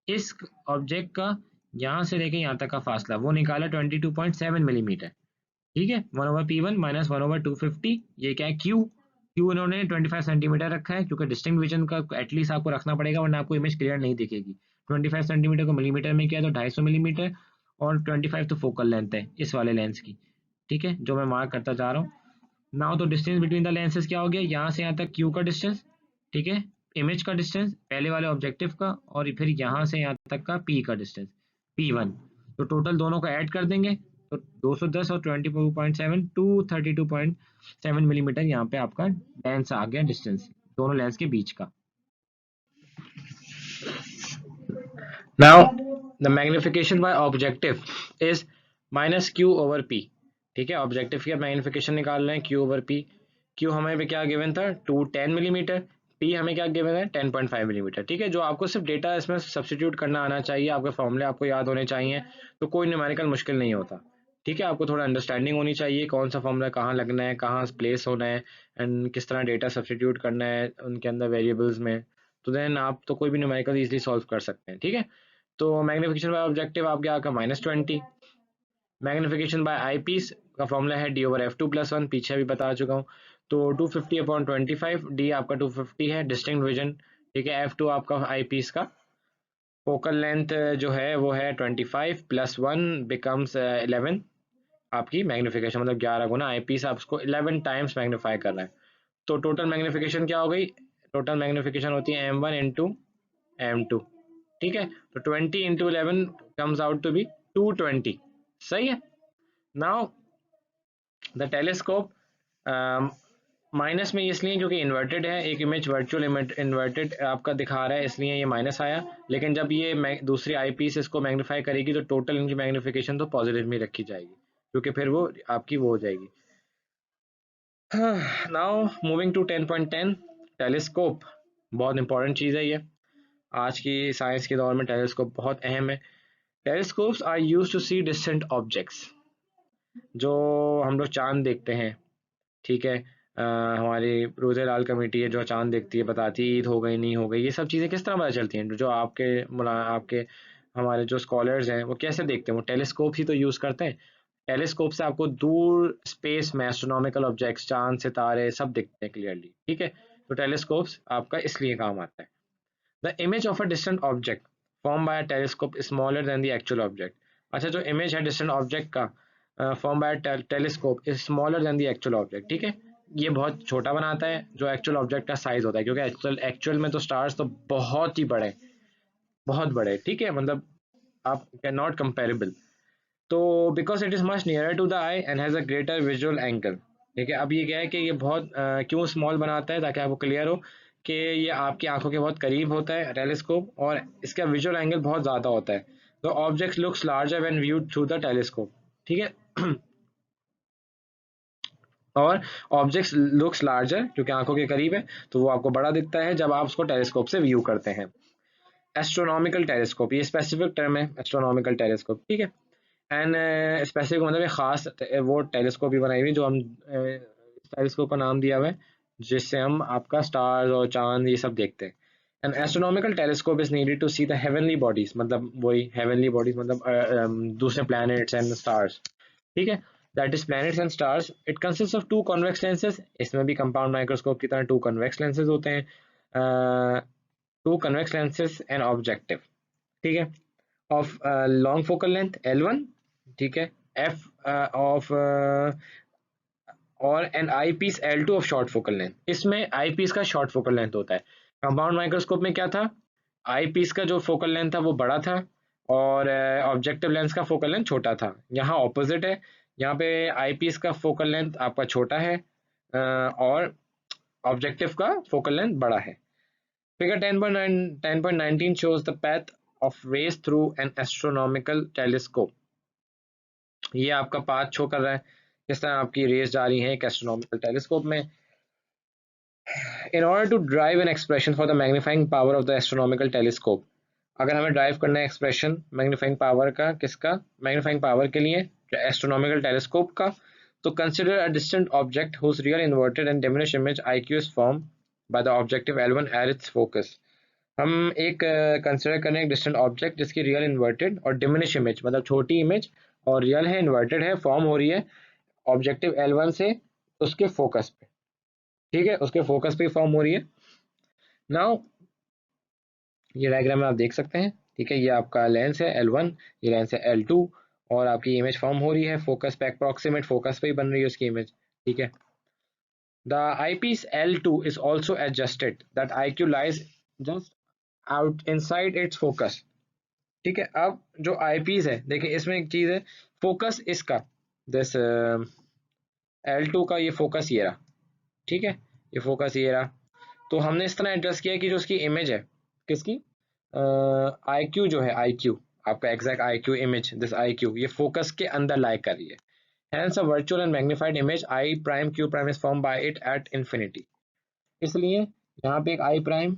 इस ऑब्जेक्ट का यहाँ से लेके यहाँ तक का फासला वो निकाला 22.7 मिलीमीटर, ठीक है, 1 ओवर P1 माइनस 1 ओवर 250, ये क्या है Q इन्होंने 25 सेंटीमीटर रखा है, क्योंकि डिस्टिंक्ट विजन का एटलीस्ट आपको रखना पड़ेगा, वरना आपको इमेज क्लियर नहीं दिखेगी। 25 सेंटीमीटर को मिलीमीटर में किया तो 250 मिलीमीटर, और 25 तो फोकल लेंथ है इस वाले लेंस की, ठीक है, जो मैं मार्क करता जा रहा हूँ नाउ। तो डिस्टेंस बिटवीन द लेंसेज क्या हो गया, यहाँ से यहाँ तक Q का डिस्टेंस, ठीक है, इमेज का डिस्टेंस पहले वाले ऑब्जेक्टिव का, और फिर यहाँ से यहाँ तक का P का डिस्टेंस P1, तो टोटल दोनों का ऐड कर देंगे तो 210 और 22.7 232.7 मिलीमीटर यहाँ पे आपका लेंस आ गया, डिस्टेंस दोनों लेंस के बीच का। Now the magnification bye objective is -Q over P, ठीक है, ऑब्जेक्टिव का मैग्निफिकेशन निकाल रहे हैं Q ओवर P। Q हमें पे क्या गिवन था 210 मिलीमीटर, पी हमें क्या गिवन है 10.5 मिलीमीटर, ठीक है। जो आपको सिर्फ डेटा इसमें सब्स्टिट्यूट करना आना चाहिए, आपके फॉर्मूले आपको याद होने चाहिए, तो कोई न्यूमेरिकल मुश्किल नहीं होता, ठीक है। आपको थोड़ा अंडरस्टैंडिंग होनी चाहिए कौन सा फॉर्मूला कहाँ लगना है, कहाँ प्लेस होना है, एंड किस तरह डेटा सब्स्टिट्यूट करना है उनके अंदर वेरिएबल्स में, तो देन आप तो कोई भी न्यूमेरिकल इजीली सॉल्व कर सकते हैं, ठीक है। तो मैग्निफिकेशन बाय ऑब्जेक्टिव आपके आपका -20, मैग्निफिकेशन बाय आई पीस का फॉर्मूला है d/f2+1, पीछे भी बता चुका हूँ। तो 250/25, डी आपका 250 है, डिस्टिंक्ट विजन, ठीक है। f2 आपका आई पीस का फोकल लेंथ जो है वो है 25 + 1 बिकम्स 11, आपकी मैग्निफिकेशन मतलब 11 गुना आई पीस आप उसको 11 टाइम्स मैग्नीफाई कर रहा है, तो टोटल मैग्निफिकेशन क्या हो गई, टोटल मैग्निफिकेशन होती है m1 इंटू m2, ठीक है। तो 20 into 11 comes out to be 220, सही है। नाउ द टेलीस्कोप माइनस में इसलिए क्योंकि इन्वर्टेड है, एक इमेज वर्चुअल इन्वर्टेड आपका दिखा रहा है, इसलिए ये माइनस आया, लेकिन जब ये दूसरी आई पीस इसको मैग्नीफाई करेगी तो टोटल इनकी मैग्नीफिकेशन तो पॉजिटिव में रखी जाएगी, क्योंकि फिर वो आपकी वो हो जाएगी। नाउ मूविंग टू 10.10 टेलीस्कोप, बहुत इंपॉर्टेंट चीज़ है ये, आज की साइंस के दौर में टेलीस्कोप बहुत अहम है। Telescopes are used to see distant objects, जो हम लोग चांद देखते हैं, ठीक है। हमारी रोज़े लाल कमेटी है जो चांद देखती है, बताती है ईद हो गई नहीं हो गई, ये सब चीज़ें किस तरह पता चलती हैं, जो आपके हमारे जो स्कॉलर्स हैं वो कैसे देखते हैं, वो टेलीस्कोप ही तो यूज़ करते हैं। टेलीस्कोप से आपको दूर स्पेस में एस्ट्रोनॉमिकल ऑब्जेक्ट्स, चांद सितारे सब दिखते हैं क्लियरली, ठीक है। तो टेलीस्कोप्स आपका इसलिए काम आता है। The image of a distant object form by a telescope smaller than the actual object, अच्छा जो इमेज है डिस्टेंट ऑब्जेक्ट का form by telescope is smaller than the actual object, ठीक है। ये बहुत छोटा बनाता है जो एक्चुअल ऑब्जेक्ट का साइज होता है, क्योंकि एक्चुअल में तो स्टार्स तो बहुत ही बड़े, बहुत बड़े, ठीक है, मतलब आप कैन नॉट कंपेरेबल। तो because it is much nearer to the eye and has a greater visual angle, ठीक है। अब ये क्या है कि ये बहुत क्यों स्मॉल बनाता है, ताकि आपको क्लियर हो कि ये आपकी आंखों के बहुत करीब होता है टेलीस्कोप, और इसका विजुअल एंगल बहुत ज़्यादा होता है, तो object looks larger when viewed through the telescope, ठीक है। और ऑब्जेक्ट्स लुक्स लार्जर क्योंकि आंखों के करीब है, तो वो आपको बड़ा दिखता है जब आप उसको टेलीस्कोप से व्यू करते हैं। एस्ट्रोनॉमिकल टेलीस्कोप, ये स्पेसिफिक टर्म है एस्ट्रोनॉमिकल टेलीस्कोप, ठीक है। एंड स्पेसिफिक मतलब खास वो टेलीस्कोप भी बनाई हुई जो हम टेलीस्कोप का नाम दिया हुआ है, जिससे हम आपका स्टार्स और चांद ये सब देखते हैं। An astronomical telescope is needed to see the heavenly bodies, मतलब वही हेवनली बॉडीज मतलब दूसरे प्लैनेट्स एंड स्टार्स, ठीक है। That is planets and stars, it consist of 2 convex lenses, इसमें भी कंपाउंड माइक्रोस्कोप की तरह 2 कन्वेक्स लेंसेज होते हैं, 2 कन्वेक्स लेंसेज एंड ऑब्जेक्टिव, ठीक है, of long focal length L1, ठीक है, एफ ऑफ और an eyepiece L2 of short focal length, इसमें आई पीस का शॉर्ट फोकल लेंथ होता है। कंपाउंड माइक्रोस्कोप में क्या था, आई पीस का जो फोकल लेंथ था वो बड़ा था, और ऑब्जेक्टिव लेंस का फोकल लेंथ छोटा था। यहाँ ऑपोजिट है, यहाँ पे आई पीस का फोकल लेंथ आपका छोटा है, और ऑब्जेक्टिव का फोकल लेंथ बड़ा है। Figure 10.19 shows the path of rays through an astronomical telescope, ये आपका पाथ शो कर रहा है किस तरह आपकी रेस जा रही है एक एस्ट्रोनॉमिकल टेलीस्कोप में। In order to drive an expression for the magnifying power of the astronomical telescope, अगर हमें ड्राइव करना है एक्सप्रेशन मैग्नीफाइंग पावर का, किसका, मैग्नीफाइंग पावर के लिए एस्ट्रोनॉमिकल टेलीस्कोप का, तो consider a distant object whose real inverted and diminished image IQ is form by the objective L1 at its focus. हम एक कंसिडर करें एक डिस्टेंट ऑब्जेक्ट जिसकी रियल इन्वर्टेड और डिमिनिश इमेज मतलब छोटी इमेज और रियल है इन्वर्टेड है, फॉर्म हो रही है ऑब्जेक्टिव L1 से उसके फोकस पे, ठीक है, उसके फोकस पे फॉर्म हो रही है। नाउ ये डायग्राम में आप देख सकते हैं, ठीक है, ये आपका लेंस है L1, ये लेंस है L2, और आपकी इमेज फॉर्म हो रही है फोकस पे, अप्रॉक्सीमेट फोकस पे ही बन रही है उसकी इमेज, ठीक है। The eyepiece L2 is also adjusted that IQ lies just out inside its focus, ठीक है। अब जो आई पीस है देखिए इसमें एक चीज है, फोकस इसका दिस L2 का ये फोकस ये रहा, ठीक है, ये फोकस ये रहा, तो हमने इस तरह एडजस्ट किया कि जो उसकी इमेज है किसकी, आई क्यू जो है, आई क्यू आपका exact I Q image, this I Q ये फोकस के अंदर लाई कर रही है, hence a virtual and magnified image I prime q prime is formed by it at infinity, इसलिए यहाँ पे एक आई प्राइम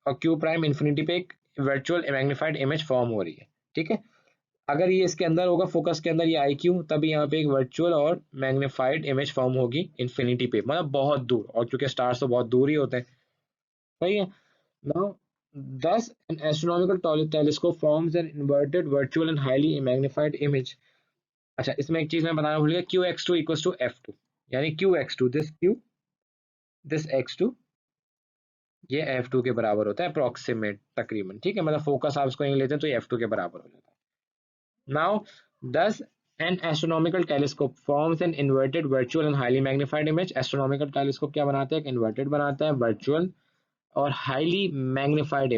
और क्यू प्राइम इन्फिनिटी पे एक वर्चुअल मैग्नीफाइड इमेज फॉर्म हो रही है, ठीक है। अगर ये इसके अंदर होगा, फोकस के अंदर ये आई क्यू, तभी यहाँ पे एक वर्चुअल और मैग्नीफाइड इमेज फॉर्म होगी इन्फिनिटी पे, मतलब बहुत दूर, और क्योंकि स्टार्स तो बहुत दूर ही होते हैं, सही है। Now thus an astronomical telescope forms an inverted virtual and highly magnified image। अच्छा, इसमें एक चीज मैं बताना भूल गया, Q x two equal to F two, यानी Q x two, this X two, ये एफ टू के बराबर होता है अप्रोक्सीमेट तकरीबन, ठीक है, मतलब फोकस आप इसको लेते हैं तो ये एफ टू के बराबर हो जाता है। Now thus an astronomical telescope forms an inverted virtual and highly magnified image. Astronomical telescope क्या बनाता है, एक इन्वर्टेड बनाता है वर्चुअल और highly magnified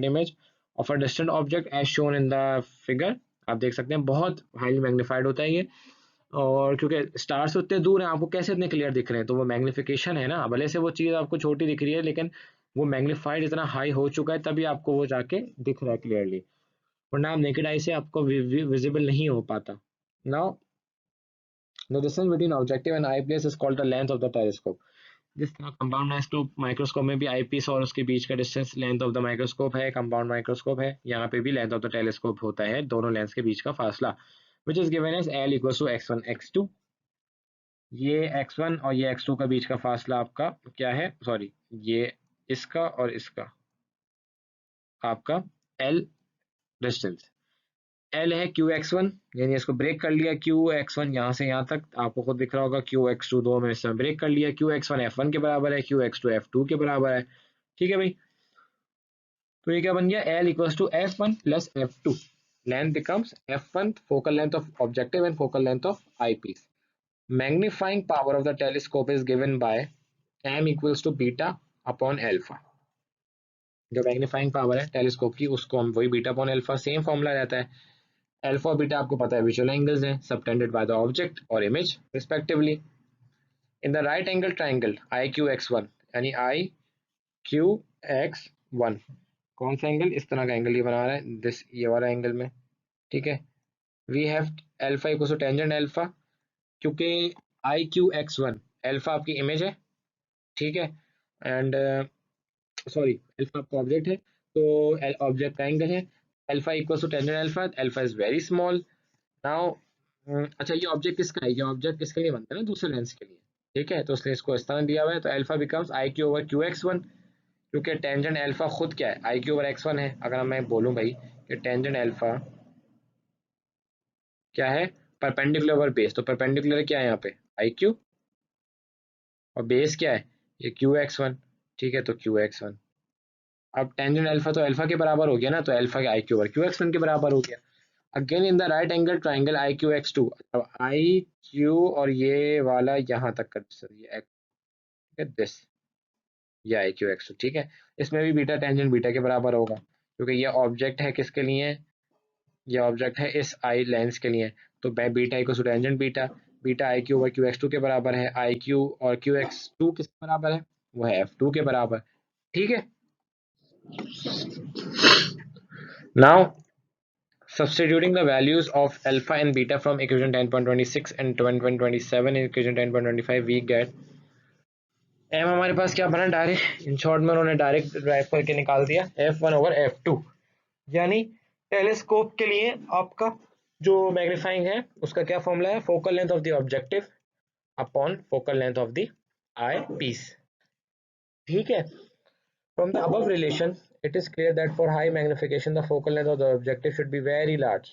image of a distant object as shown in the figure. आप देख सकते हैं बहुत हाईली मैग्नीफाइड होता है ये, और क्योंकि स्टार्स उतने दूर हैं, आपको कैसे इतने क्लियर दिख रहे हैं, तो वो मैग्निफिकेशन है ना, भले से वो चीज़ आपको छोटी दिख रही है लेकिन वो मैग्नीफाइड इतना हाई हो चुका है तभी आपको वो जाके दिख रहा है क्लियरली, वरना आप नेकेड आई से आपको विजिबल नहीं हो पाता। Now the distance between objective and eyepiece is called the length of the telescope. जिस तरह कंपाउंड माइक्रोस्कोप में भी आई पीस और उसके बीच का distance length of the microscope है, कंपाउंड माइक्रोस्कोप है, यहाँ पे भी लेंथ ऑफ द टेलीस्कोप होता है, दोनों लेंस के बीच का फासला, which is given as L equal to x one x two. ये x1 और ये x2 का बीच का फासला आपका क्या है, सॉरी, ये इसका और इसका आपका L डिस्टेंस, L है QX1, यानी इसको ब्रेक कर लिया, QX1 यहाँ से यहाँ तक आपको खुद दिख रहा होगा, QX2 दो में इसमें ब्रेक कर लिया, QX1 F1 के बराबर है, QX2 F2 के बराबर है, ठीक है भाई। तो ये क्या बन गया, L equals to F1 plus F2, length becomes F1 focal length of objective and focal length of eyepiece. Magnifying power of the telescope is given by m equals to beta upon alpha. जो magnifying power है telescope की उसको हम वही beta upon alpha, same formula रहता है। Alpha और beta आपको पता है विजुअल एंगल्स हैं सबटेंडेड बाय द ऑब्जेक्ट और image respectively. In the right angle triangle I Q x one, यानी आई क्यू एक्स वन, कौन सा एंगल, इस तरह का एंगल ये बना रहा है, दिस ये वाला एंगल में, ठीक है। We have alpha equal to tangent alpha, क्योंकि I Q x one alpha आपकी इमेज है, ठीक है, एंड सॉरी अल्फा आपका ऑब्जेक्ट है, तो ऑब्जेक्ट का एंगल है, alpha equal to tangent alpha, alpha is very small. Now अच्छा, ये ऑब्जेक्ट किसका है, ये ऑब्जेक्ट किसके लिए बनता है ना, दूसरे लेंस के लिए, ठीक है, तो इसलिए इसको इस तरह दिया हुआ है, तो alpha becomes I Q over Q x one, क्योंकि टेंजेंट अल्फा खुद क्या है, I Q over x one है। अगर मैं बोलूँ भाई कि टेंजेंट अल्फा क्या है, परपेंडिकुलर ओवर बेस, तो परपेंडिकुलर क्या है यहाँ पे आई क्यू, और बेस क्या है ये क्यू एक्स वन, ठीक है, तो क्यू एक्स वन। अब टेंजेंट अल्फा तो अल्फा के बराबर हो गया ना, तो अल्फा के I Q over Q x one के बराबर हो गया। Again in the right angle triangle I Q x two, अब आई क्यू और ये वाला यहाँ तक कर, ये दिस, ये आई क्यू एक्स टू, ठीक है, इसमें भी बीटा टेंजेंट बीटा के बराबर होगा, क्योंकि ये ऑब्जेक्ट है किसके लिए, ये ऑब्जेक्ट है इस आई लेंस के लिए, तो beta equal to tangent beta, beta I Q over Q x two के बराबर है, आई क्यू और क्यू एक्स टू किसके बराबर है, वो है एफ टू के बराबर, ठीक है। Now substituting the values of alpha and beta from equation 10.26 and 10.27 in equation 10.25 we get m, हमारे पास क्या बना डायरेक्ट, इन शॉर्ट में उन्होंने डायरेक्ट ड्राइव करके निकाल दिया f1 ओवर f2, यानी टेलीस्कोप के लिए आपका जो मैग्नीफाइंग है उसका क्या फॉर्मूला है, focal length of the objective upon focal length of the eyepiece, ठीक है। From the above relation it is clear that for high magnification the focal length of the objective should be very large।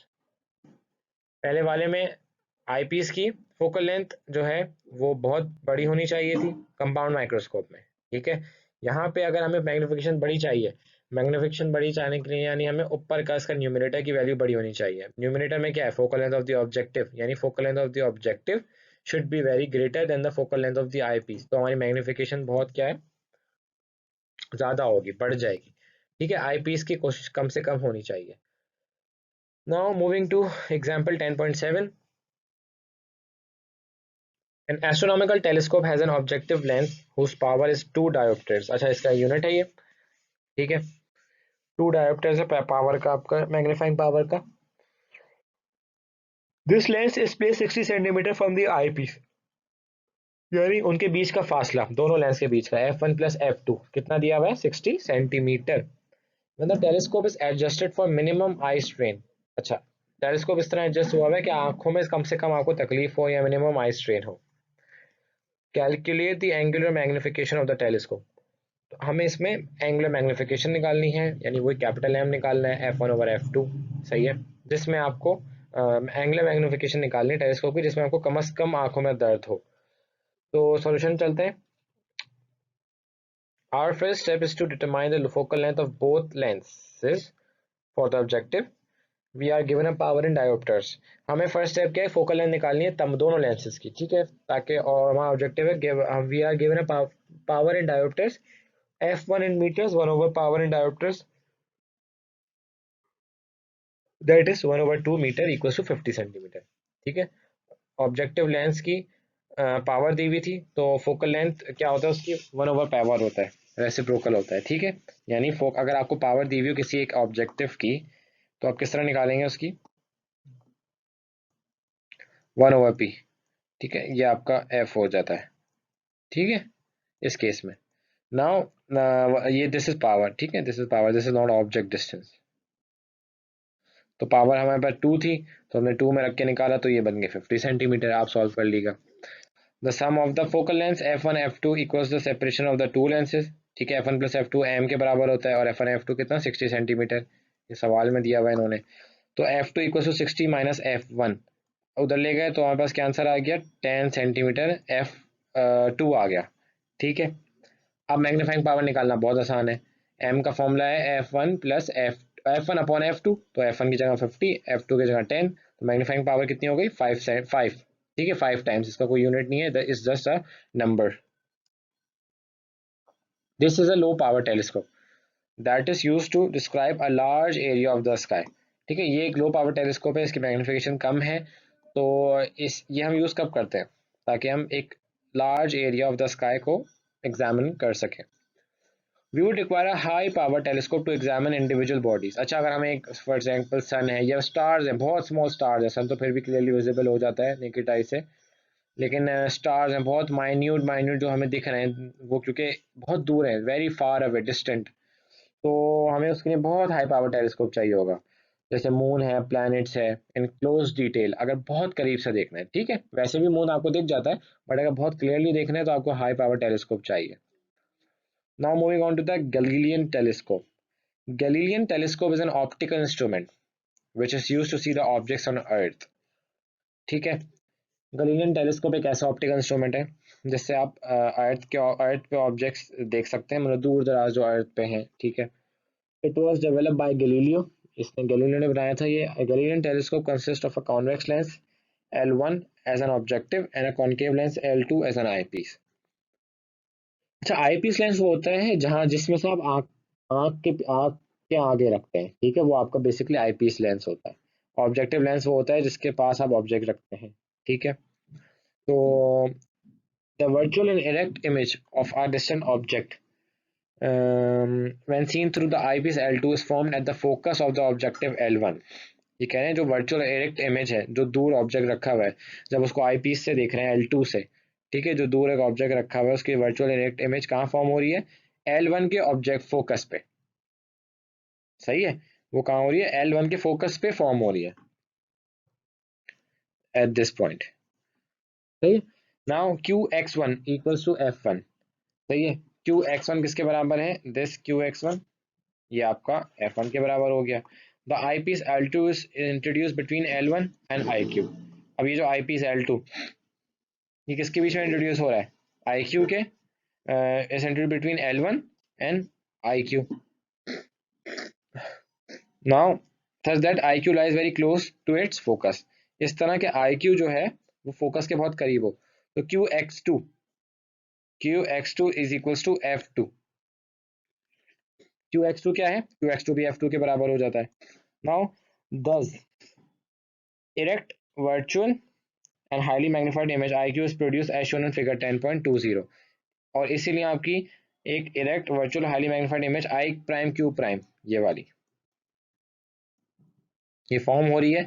पहले वाले में आई piece की focal length जो है वो बहुत बड़ी होनी चाहिए थी कंपाउंड माइक्रोस्कोप में, ठीक है। यहाँ पे अगर हमें मैग्निफिकेशन बड़ी चाहिए, मैग्निफिकेशन बड़ी चाहने के लिए यानी हमें ऊपर का इसका न्यूमिनेटर की वैल्यू बड़ी होनी चाहिए। न्यूमिनेटर में क्या है, focal length of the objective, यानी focal length of the objective should be very greater than the focal length of the eyepiece, तो हमारी मैग्निफिकेशन बहुत क्या है, ज्यादा होगी, बढ़ जाएगी, ठीक है, आई पीस की कोशिश कम से कम होनी चाहिए। Now moving to example 10.7, An astronomical telescope has an objective length whose power is 2 diopters। अच्छा, इसका यूनिट है ये, ठीक है, 2 diopters है पावर का, आपका मैग्नीफाइंग पावर का। This lens is placed 60 centimeter from the eyepiece। यानी उनके बीच का फासला, दोनों लेंस के बीच का, f1 प्लस f2 कितना दिया हुआ है, 60 centimetre. When the telescope is adjusted for minimum eye strain, अच्छा, टेलीस्कोप इस तरह एडजस्ट हुआ है कि आंखों में कम से कम आपको तकलीफ हो या मिनिमम आई स्ट्रेन हो। Calculate the angular magnification of the telescope, तो हमें इसमें एंगुलर मैग्निफिकेशन निकालनी है, यानी वही कैपिटल एम निकालना है, f1 ओवर f2, सही है, जिसमें आपको एंगुलर मैग्निफिकेशन निकालनी है टेलीस्कोप की, जिसमें आपको कम से कम आंखों में दर्द हो। तो सॉल्यूशन चलते हैं। Our first step is to determine the focal length of both lenses for the objective. We are given a power in diopters. हमें फर्स्ट स्टेप क्या है, फोकल लेंथ निकालनी है तब दोनों लेंसेज की, ठीक है, ताकि, और हमारा ऑब्जेक्टिव है, we are given a power in dioptres, f1 in meters, 1 over power in diopters, that is 1 over 2 meter equals to 50 centimetre, ठीक है। ऑब्जेक्टिव लेंस की पावर दी हुई थी, तो फोकल लेंथ क्या होता है उसकी, 1 ओवर पावर होता है, रेसिप्रोकल होता है, ठीक है। यानी अगर आपको पावर दी हुई हो किसी एक ऑब्जेक्टिव की, तो आप किस तरह निकालेंगे उसकी, 1 ओवर पी, ठीक है, ये आपका एफ हो जाता है, ठीक है, इस केस में। नाउ ये दिस इज पावर, ठीक है, this is power, this is not object distance. तो पावर हमारे पास 2 थी, तो हमने 2 में रख के निकाला, तो ये बन गए 50 सेंटीमीटर, आप सॉल्व कर लीजिएगा। The sum of the focal length f1 f2 equals the separation of the two lenses, ठीक है, f1 प्लस f2 m के बराबर होता है, और f1 f2 कितना, 60 सेंटीमीटर, ये सवाल में दिया हुआ है इन्होंने। तो f2 equals to 60 minus f1, उधर ले गए तो हमारे पास क्या आंसर आ गया, 10 सेंटीमीटर f2 आ गया, ठीक है। अब मैग्नीफाइंग पावर निकालना बहुत आसान है, m का फॉर्मूला है f1 plus f1 upon f2, तो f1 की जगह 50, f2 की जगह 10, तो मैग्नीफाइंग पावर कितनी हो गई, 5, ठीक है, 5 टाइम्स, इसका कोई यूनिट नहीं है, is just a number. This is a low power telescope that is use to describe a large area of the sky, ठीक है, ये एक लो पावर टेलीस्कोप है, इसकी मैग्नीफिकेशन कम है, तो ये हम यूज कब करते हैं, ताकि हम एक large area of the sky को एग्जामिन कर सकें। We would require a high power telescope to examine individual bodies. अच्छा, अगर हमें एक फॉर एग्जांपल सन है या स्टार्स है, बहुत स्मॉल स्टार्स है, सन तो फिर भी क्लियरली विजिबल हो जाता है नेकेड आई से, लेकिन स्टार्स हैं बहुत माइन्यूट माइन्यूट जो हमें दिख रहे हैं, वो क्योंकि बहुत दूर है, वेरी फार अवे, डिस्टेंट, तो हमें उसके लिए बहुत हाई पावर टेलीस्कोप चाहिए होगा, जैसे मून है, प्लैनेट्स है, इन क्लोज डिटेल, अगर बहुत करीब से देखना है, ठीक है, वैसे भी मून आपको दिख जाता है, बट अगर बहुत क्लियरली देखना है तो आपको हाई पावर टेलीस्कोप चाहिए। Now moving on to the Galilean telescope. Galilean telescope is an optical instrument which is used to see the objects on Earth. ठीक है, गलीलियन टेलीस्कोप एक ऐसा ऑप्टिकल इंस्ट्रूमेंट है जिससे आप अर्थ पे ऑब्जेक्ट्स देख सकते हैं, मतलब दूर दराज जो अर्थ पे हैं, ठीक है। It was developed by Galileo, इसने गैलीलियो ने बनाया था ये। Galilean telescope consist of a convex lens L1 as an objective and a concave lens L2 as an eyepiece. अच्छा, आईपीस लेंस वो होता है जहां जिसमें से आप आंख के आगे रखते हैं, ठीक है, वो आपका बेसिकली आईपीस लेंस होता है। ऑब्जेक्टिव लेंस वो होता है जिसके पास आप ऑब्जेक्ट रखते हैं, ठीक है। तो the virtual and erect image of a distant object when seen through the eyepiece L2 is formed at the focus of the objective L1। ये कह रहे हैं जो वर्चुअल इरेक्ट इमेज है, जो दूर ऑब्जेक्ट रखा हुआ है, जब उसको आईपीस से देख रहे हैं L2 से, ठीक है, जो दूर एक ऑब्जेक्ट रखा हुआ है उसकी वर्चुअल इरेक्ट इमेज कहाँ फॉर्म हो रही है, L1 के ऑब्जेक्ट फोकस पे, सही है, वो कहाँ हो रही है, L1 के फोकस पे फॉर्म हो रही है एट दिस पॉइंट, सही है। Now QX1 equals to F1, सही है, QX1 किसके बराबर है, दिस QX1, ये आपका F1 के बराबर हो गया। The eyepiece L2 is introduce between L1 and IQ। अब ये जो आई पीस L2, ये किसके बीच में इंट्रोड्यूस हो रहा है, IQ के, is introduce between L1 and IQ। Now such that IQ lies very close to its focus, इस तरह के IQ जो है वो फोकस के बहुत करीब हो, तो QX2 is equals to F2। QX2 क्या है, QX2 भी F2 के बराबर हो जाता है। नाउ दस erect virtual and highly magnified image IQ is produced as shown in figure 10.20, और इसीलिए आपकी एक erect virtual highly magnified image I prime q prime ये वाली ये फॉर्म हो रही है,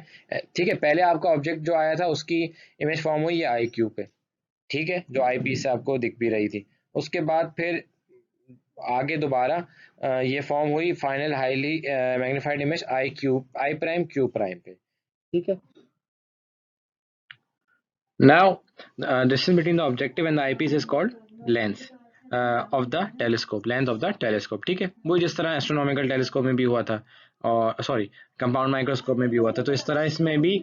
ठीक है, पहले आपका ऑब्जेक्ट जो आया था उसकी इमेज फॉर्म हुई है आई क्यू पे, ठीक है, जो आई पीस से आपको दिख भी रही थी। उसके बाद फिर आगे दोबारा ये फॉर्म हुई final highly magnified image I cube I prime q prime पे। ठीक है, now distance between the objective and the eyepiece is called length of the telescope, length of the telescope। ठीक है, वो जिस तरह एस्ट्रोनॉमिकल टेलीस्कोप में भी हुआ था और सॉरी कंपाउंड माइक्रोस्कोप में भी हुआ था, तो इस तरह इसमें भी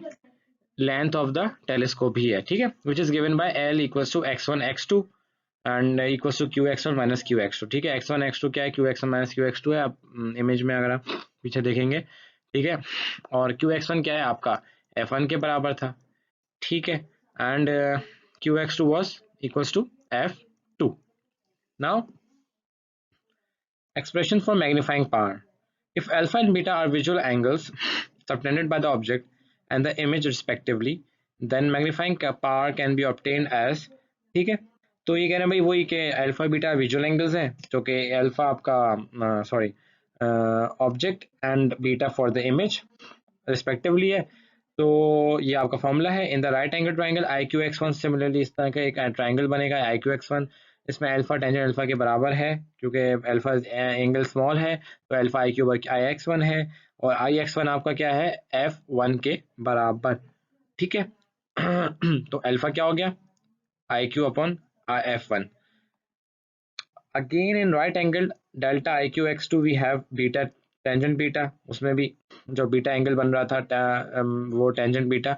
लेंथ ऑफ द टेलीस्कोप ही है। ठीक है, which is given by l equals to x one x two and equals to q x one minus q x two. ठीक है, एक्स वन एक्स टू क्या है, q x one minus q x two है, आप image में अगर आप पीछे देखेंगे। ठीक है, और क्यू एक्स वन क्या है आपका एफ वन के बराबर था। ठीक है, and qx2 was equals to f2। now expression for magnifying power: if alpha and beta are visual angles subtended by the object and the image respectively, then magnifying power can be obtained as। ठीक है, तो ये कह रहे हैं भाई वही कि अल्फा बीटा विजुअल एंगल्स हैं, जो कि अल्फा आपका sorry object and beta for the image respectively है। तो ये आपका फॉर्मूला है इन the right angle triangle I Q x one. Similarly इस तरह का एक ट्राइंगल बनेगा आई क्यू एक्स वन, इसमें अल्फा टेंजेंट अल्फा के बराबर है, क्योंकि अल्फा एंगल स्मॉल है तो alpha I Q I x one है, और आई एक्स वन आपका क्या है एफ वन के बराबर। ठीक है तो अल्फा क्या हो गया i q upon f one. Again in right angle delta i Q x two we have beta tangent beta, उसमें भी जो बीटा एंगल बन रहा था वो टेंजेंट बीटा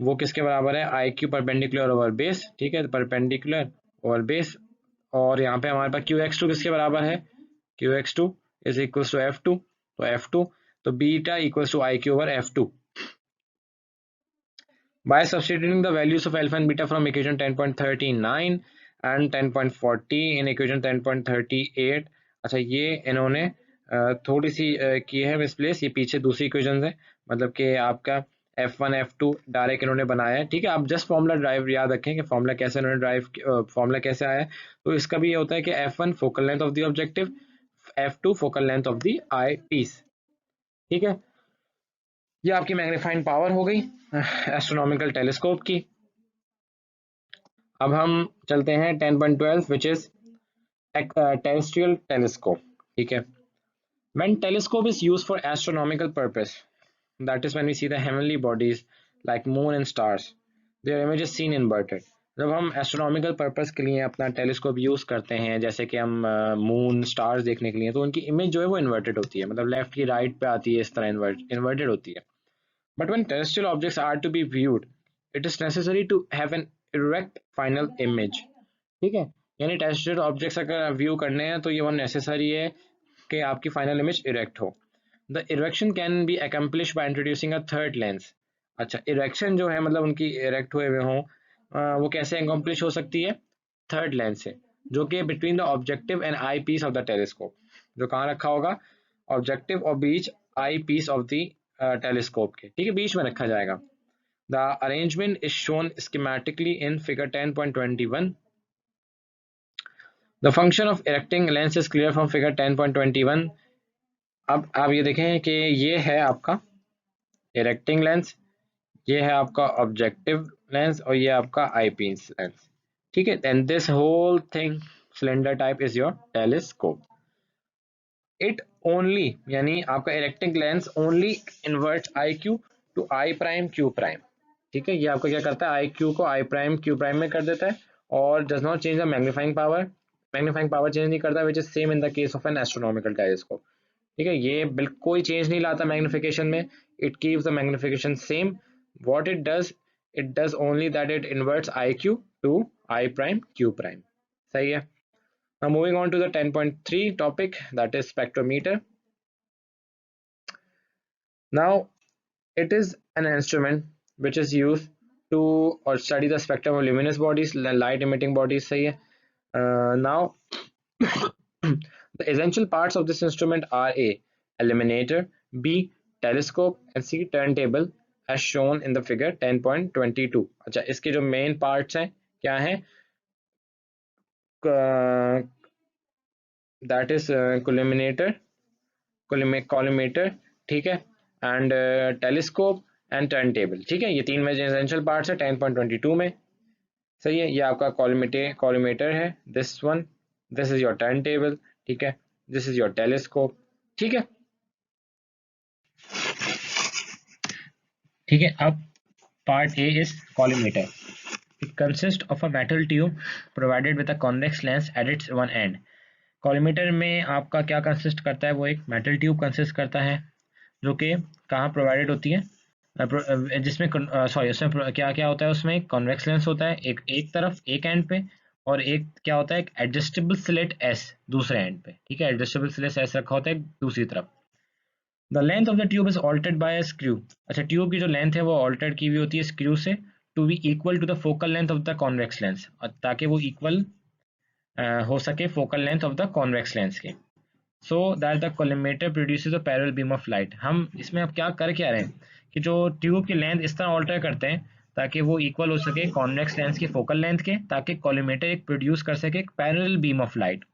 वो किसके बराबर है I Q perpendicular over base. ठीक है, परपेंडिकुलर ओवर बेस, और यहाँ पे हमारे पास क्यू एक्स टू किसके बराबर है q x two is equal to F two, तो एफ टू तो beta equal to i Q over f two. By substituting the values of alpha and beta from equation 10.39 and 10.40 in equation 10.38, अच्छा ये इन्होंने थोड़ी सी की है misplace, ये पीछे दूसरी इक्वेशन है, मतलब कि आपका F1 F2 डायरेक्ट इन्होंने बनाया है। ठीक है, आप जस्ट फॉर्मूला ड्राइव याद रखें कि फॉर्मूला कैसे इन्होंने ड्राइव फॉर्मूला कैसे आया है। तो इसका भी ये होता है कि F1 focal length of the objective, F2 focal length of the eyepiece. ठीक है, ये आपकी मैग्नीफाइंग पावर हो गई एस्ट्रोनॉमिकल टेलीस्कोप की। अब हम चलते हैं 10.12 विच इज टेरेस्ट्रियल टेलीस्कोप। ठीक है, when telescope is used for astronomical purpose, that is when we see the heavenly bodies like moon and stars, their image is seen inverted। जब हम एस्ट्रोनॉमिकल पर्पस के लिए अपना टेलीस्कोप यूज करते हैं, जैसे कि हम मून स्टार्स देखने के लिए, तो उनकी इमेज जो है वो इन्वर्टेड होती है, मतलब लेफ्ट की राइट पे आती है, इस तरह इन्वर्टेड होती है। But when terrestrial objects are to be viewed, it is necessary to have an erect final image। ठीक है, यानी टेरेस्ट्रियल ऑब्जेक्ट्स अगर व्यू करने हैं तो ये वो नेसेसरी है कि आपकी फाइनल इमेज इरेक्ट हो। The erection can be accomplish by introducing a third lens. अच्छा, इरेक्शन जो है मतलब उनकी इरेक्ट हुए हुए हों, वो कैसे अकम्प्लिश हो सकती है थर्ड लेंस से, जो कि between the objective and eyepiece of the telescope, जो कहाँ रखा होगा ऑब्जेक्टिव और बीच eyepiece of the telescope के। ठीक है, बीच में रखा जाएगा। The arrangement is shown schematically in figure 10.21। The function of erecting lens is clear from figure 10.21। अब आप ये देखें कि ये है आपका इरेक्टिंग लेंस, ये है आपका ऑब्जेक्टिव लेंस, और ये आपका आई पीस लेंस। ठीक है, and this whole thing cylinder type is your telescope. It only यानी आपका erecting lens only invert i q to i prime q prime. ठीक है, ये आपको क्या करता है आई क्यू को आई प्राइम क्यू प्राइम में कर देता है, और does not change the magnifying power, magnifying power change नहीं करता, which is same in the case of N astronomical telescope. ठीक है, ये बिल्कुल कोई चेंज नहीं लाता मैग्निफिकेशन में, it keeps the magnification same. What it does only that it inverts i q to i prime q prime. सही है। Now moving on to the 10.3 topic, that is spectrometer. Now it is an instrument which is used to or study the spectrum of luminous bodies, light emitting bodies। सही है। Now the essential parts of this instrument are A illuminator, B telescope, and C turntable as shown in the figure 10.22। अच्छा, इसके जो main parts हैं क्या हैं, that is collimator, ठीक है, and telescope and turn table. ठीक है, ये तीन में एसेंशियल पार्ट्स है 10.22 में। सही है, ये आपका कॉलीमेटर है, this one, this is your turn table, ठीक है, दिस इज योर टेलीस्कोप, ठीक है। ठीक है, अब part A is collimator. It consist of a metal tube provided with a convex lens at its one and. Collimator में आपका क्या कंसिस्ट करता है, वो एक मेटल ट्यूब कंसिस्ट करता है जो कि कहाँ प्रोवाइडेड होती है, जिसमें सॉरी उसमें क्या क्या होता है, उसमें कॉन्वेक्स लेंस होता है एक एक तरफ एक एंड पे, और एक क्या होता है, एक एडजस्टेबल स्लिट एस दूसरे एंड पे, ठीक है, एडजस्टेबल स्लिट एस रखा होता है दूसरी तरफ। The length of the tube is altered by a screw. अच्छा, ट्यूब की जो लेंथ है वो ऑल्टर की हुई होती है स्क्रू से, to be equal to the focal length of the convex lens, ताकि वो इक्वल हो सके focal length of the convex lens के। So that the collimator produces a parallel beam of light. हम इसमें अब क्या कर क्या रहे हैं कि जो ट्यूब की लेंथ इस तरह ऑल्टर करते हैं ताकि वो इक्वल हो सके कॉन्वेक्स लेंस की फोकल लेंथ के, ताकि कोलिमेटर एक प्रोड्यूस कर सके एक parallel beam of light.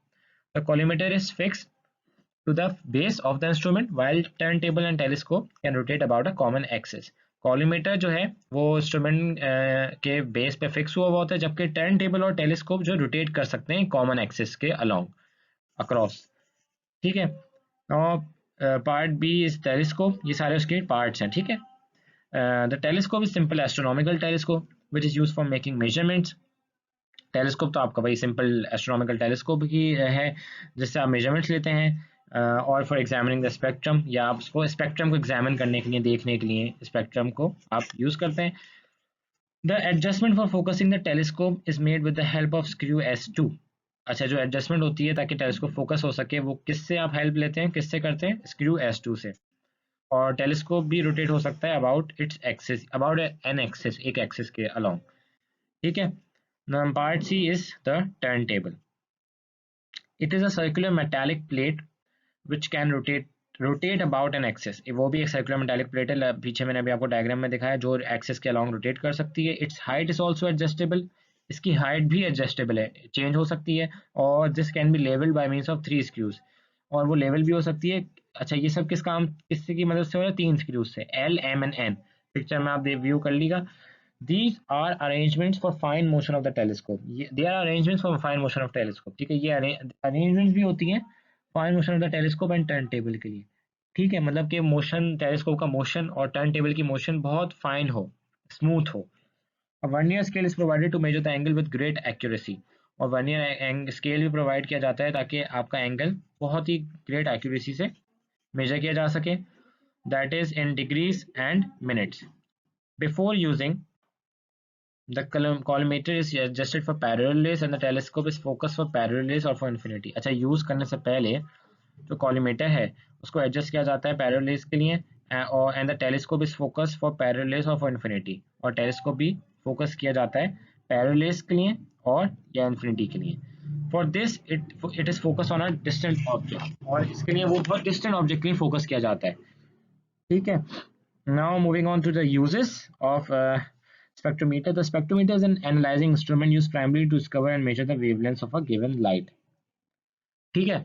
The collimator is fix to the base of the instrument while turntable and telescope can rotate about a common axis। Collimator जो है वो इंस्ट्रूमेंट के बेस पे फिक्स हुआ होता है, जबकि टर्न टेबल और टेलीस्कोप जो रोटेट कर सकते हैं कॉमन एक्सिस के अलोंग अक्रॉस, ठीक है। और पार्ट बी इज टेलीस्कोप, ये सारे उसके पार्ट्स हैं, ठीक है। The telescope is simple astronomical telescope which is use for making measurements. Telescope तो आपका भाई सिंपल एस्ट्रोनॉमिकल टेलीस्कोप ही है जिससे आप मेजरमेंट्स लेते हैं, और फॉर एग्जामिनिंग द स्पेक्ट्रम, या आप उसको स्पेक्ट्रम को एग्जामिन करने के लिए, देखने के लिए स्पेक्ट्रम को आप यूज करते हैं। The adjustment for focusing the telescope is made with the help of screw S2। अच्छा, जो एडजस्टमेंट होती है ताकि टेलीस्कोप फोकस हो सके, वो किससे आप हेल्प लेते हैं, किससे करते हैं, स्क्रू S2 से। और टेलीस्कोप भी रोटेट हो सकता है about its axis, about an axis, एक एक्सिस के अलोंग, ठीक है। Part c is the turn table. It is a circular metallic plate which can rotate about an axis. वो भी एक सर्कुलर मेटालिक प्लेट है, पीछे मैंने अभी आपको डायग्राम में दिखाया, जो एक्सिस के अलॉन्ग रोटेट कर सकती है। Its height is also adjustable. इसकी हाइट भी एडजस्टेबल है, चेंज हो सकती है। और this can be levelled by means of 3 screws, और वो लेवल भी हो सकती है। अच्छा, ये सब किस काम, किससे की मदद से हो रहा है, 3 स्क्रूज से, L, M and N। Picture में आप व्यू कर लीजिएगा। These are arrangements for fine motion of the telescope। ये they are arrangements for fine motion of telescope, ठीक है। ये अरेंजमेंट्स भी होती हैं fine motion of the telescope and turn table के लिए, ठीक है। मतलब कि मोशन, टेलीस्कोप का मोशन और टर्न टेबल की मोशन बहुत फाइन हो, स्मूथ हो। A vernier scale is provided to measure the angle with great accuracy। और वर्नियर स्केल भी प्रोवाइड किया जाता है ताकि आपका एंगल बहुत ही ग्रेट एक्यूरेसी से मेजर किया जा सके, that is in degrees and minutes. Before using the collimator is adjusted for parallel rays and the telescope is focused for parallel rays or for infinity। अच्छा, यूज करने से पहले जो कॉलीमेटर है उसको एडजस्ट किया जाता है पैरेलल रेज के लिए, और and the telescope is focus for parallel raise और फॉर इन्फिनिटी। और टेलीस्कोप भी फोकस किया जाता है पैरेलल रेज के लिए और या इन्फिनिटी के लिए। For this it is focus on a distant object, और इसके लिए वो बहुत डिस्टेंट ऑब्जेक्ट के लिए फोकस किया जाता है, ठीक है। Now moving on to the uses of spectrometer। The spectrometer is an analyzing instrument used primarily to discover and measure the wavelengths of a given light, ठीक है।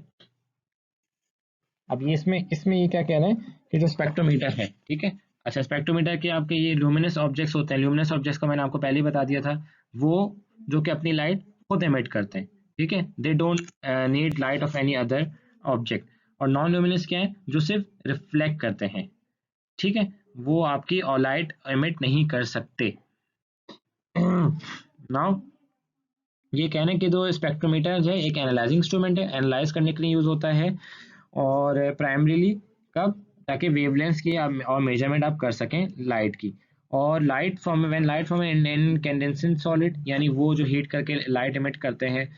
अब ये इसमें इसमें ये क्या कह रहे हैं कि जो स्पेक्ट्रोमीटर है, ठीक है। अच्छा, स्पेक्ट्रोमीटर के आपके ये ल्यूमिनस ऑब्जेक्ट्स होते हैं, ल्यूमिनस ऑब्जेक्ट्स का मैंने आपको पहले ही बता दिया था, वो जो कि अपनी लाइट खुद एमिट करते हैं, ठीक है। They don't need light of any other object. और नॉन ल्यूमिनस क्या है, जो सिर्फ रिफ्लेक्ट करते हैं, ठीक है, वो आपकी और लाइट एमिट नहीं कर सकते। नाउ ये कहने के दो, स्पेक्ट्रोमीटर जो है एक एनालाइजिंग इंस्ट्रूमेंट है, एनालाइज करने के लिए यूज होता है, और प्राइमरीली कब, ताकि वेवलेंथ्स की और मेजरमेंट आप कर सकें लाइट की। और light from when light from an incandescent solid, यानी वो जो हीट करके लाइट एमिट करते हैं,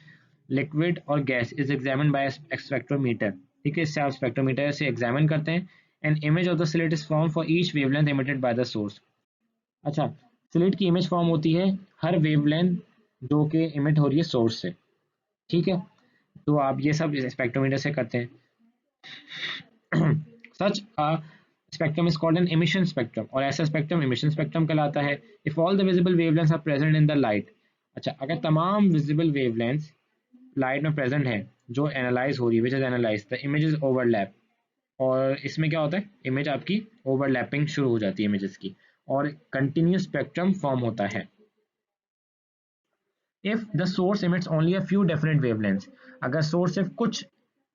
लिक्विड और gas, is examine by spectrometer, ठीक है। इससे आप स्पेक्ट्रोमीटर से एग्जामिन करते हैं। An image of the slit is form for each wavelength emitted by the source. अच्छा, स्लिट की इमेज फॉर्म होती है हर वेवलेंथ जो कि इमिट हो रही है सोर्स से, ठीक है। तो आप ये सब स्पेक्ट्रोमीटर से करते हैं। Such spectrum is called an emission spectrum, और ऐसा स्पेक्ट्रम इमिशन स्पेक्ट्रम कहलाता है। If all the visible wavelengths are present in the light. अच्छा, अगर तमाम विजिबल वेवलेंथ्स लाइट में प्रेजेंट है जो एनालाइज हो रही है, which is analyse, the image is overlap. और इसमें क्या होता है, इमेज आपकी ओवरलैपिंग शुरू हो जाती है इमेजेस की, और कंटिन्यूस स्पेक्ट्रम फॉर्म होता है। If the source emits only a few definite wavelengths, अगर सोर्स सिर्फ कुछ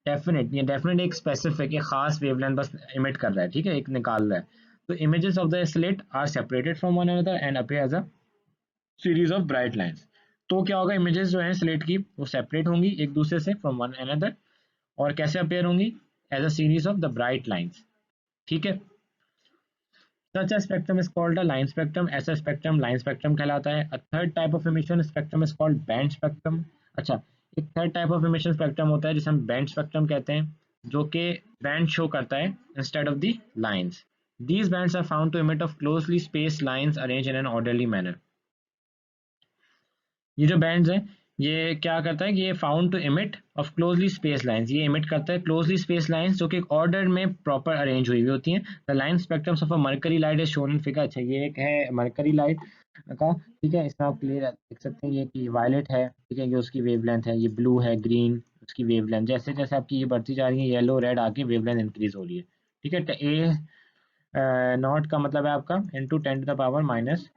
डेफिनेट, ये डेफिनेट एक स्पेसिफिक एक खास वेवलेंथ बस इमिट कर रहा है, ठीक है, एक निकाल रहा है, तो images of the slit are separated from one another and appear as a series of bright lines. तो क्या होगा, इमेजेस जो है स्लिट की वो सेपरेट होंगी एक दूसरे से फ्रॉम वन अनदर, और कैसे अपेयर होंगी, as a series of the bright lines, ठीक है। Such a spectrum is called a line spectrum. ऐसा spectrum line spectrum कहलाता है. A third type of emission spectrum is called band spectrum. अच्छा, एक third type of emission spectrum होता है जिसे हम band spectrum कहते हैं, जो कि band show करता है instead of the lines. These bands are found to emit of closely spaced lines arranged in an orderly manner. ये जो बैंड्स हैं, ये क्या करता है कि ये found to emit of closely space lines, ये इमिट करता है क्लोजली स्पेस लाइंस जो कि एक ऑर्डर में प्रॉपर अरेंज हुई हुई होती हैं। The line spectrums of a mercury light is shown in figure. अच्छा, ये एक है मरकरी लाइट का, ठीक है, इसमें आप क्लियर देख सकते हैं ये कि वायलेट है, ठीक है, ये उसकी वेवलेंथ है, ये ब्लू है, ग्रीन उसकी वेवलेंथ, जैसे जैसे आपकी ये बढ़ती जा रही है येलो रेड आके वेवलेंथ इंक्रीज हो रही है, ठीक है। ए नॉट का मतलब है आपका इंटू 10⁻⁻10,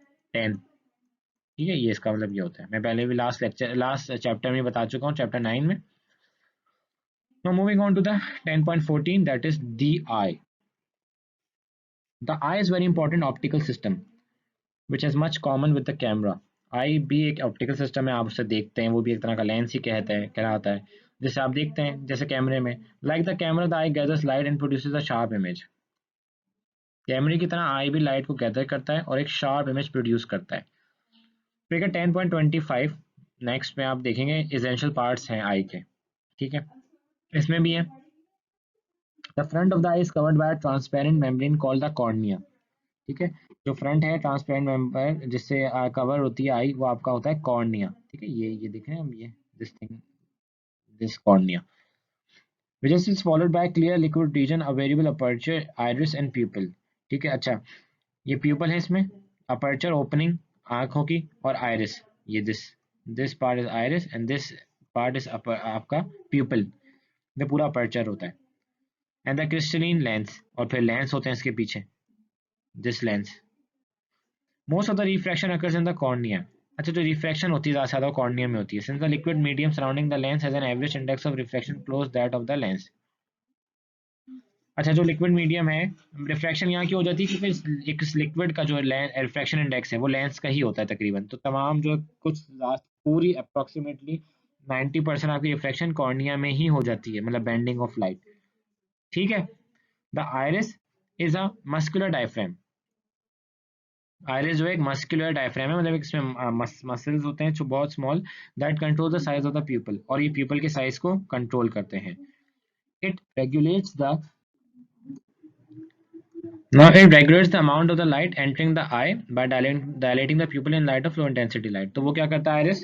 ठीक है, ये इसका मतलब ये होता है। मैं पहले भी लास्ट चैप्टर में बता चुका हूँ, चैप्टर 9 में। Now moving on to the 10.14, that is the eye. The eye is very important optical system which is much common with the camera. आई भी एक ऑप्टिकल सिस्टम है, आप उसे देखते हैं, वो भी एक तरह का लेंस ही कहलाता है, जिसे आप देखते हैं जैसे कैमरे में। Like the camera the I gathers light and produces a sharp image. कैमरे की तरह आई भी लाइट को गैदर करता है और एक शार्प इमेज प्रोड्यूस करता है। फिगर 10.25 नेक्स्ट में आप देखेंगे एसेंशियल पार्ट्स हैं आई के, ठीक है, इसमें भी है। The front of the eye is covered by transparent membrane called the cornea, ठीक है। जो फ्रंट है ट्रांसपेरेंट मेम्ब्रेन जिससे कवर होती है आई, वो आपका होता है कॉर्निया, ठीक है। ये देख रहे हैं हम, ये this thing, this cornea, which is followed by clear liquid region, a variable aperture, iris and pupil, ठीक है। अच्छा, ये प्यूपल है, इसमें अपर्चर ओपनिंग आंखों की, और आयरिस, ये this part is iris and this part is आपका प्यूपल, ये पूरा अपर्चर होता है। एंड द क्रिस्टलिन लेंस, और फिर लेंस होते हैं इसके पीछे, this lens. Most of the refraction occurs in the cornea. अच्छा, जो रिफ्रैक्शन होती है ज़्यादा कॉर्निया में होती है, since the liquid medium surrounding the lens has an average index of refraction close that of the lens. अच्छा, जो लिक्विड मीडियम है, रिफ्रैक्शन यहाँ की हो जाती है क्योंकि एक लिक्विड का जो रिफ्रैक्शन इंडेक्स है वो लेंस का ही होता है तकरीबन, तो तमाम जो कुछ पूरी अप्रोक्सीमेटली 90% आपकी रिफ्रैक्शन कॉर्निया में ही हो जाती है, मतलब बेंडिंग ऑफ लाइट, ठीक है। The iris is a muscular diaphragm. Iris जो है एक मस्कुलर डायफ्राम है, मतलब इसमें मसल्स होते हैं जो बहुत small, that control the size of the pupal, और ये प्यूपल के साइज को कंट्रोल करते हैं। It regulates the Now it regulates the amount of the light entering the eye by dilating the pupil in light of low intensity light. तो वो क्या करता है आयरिस,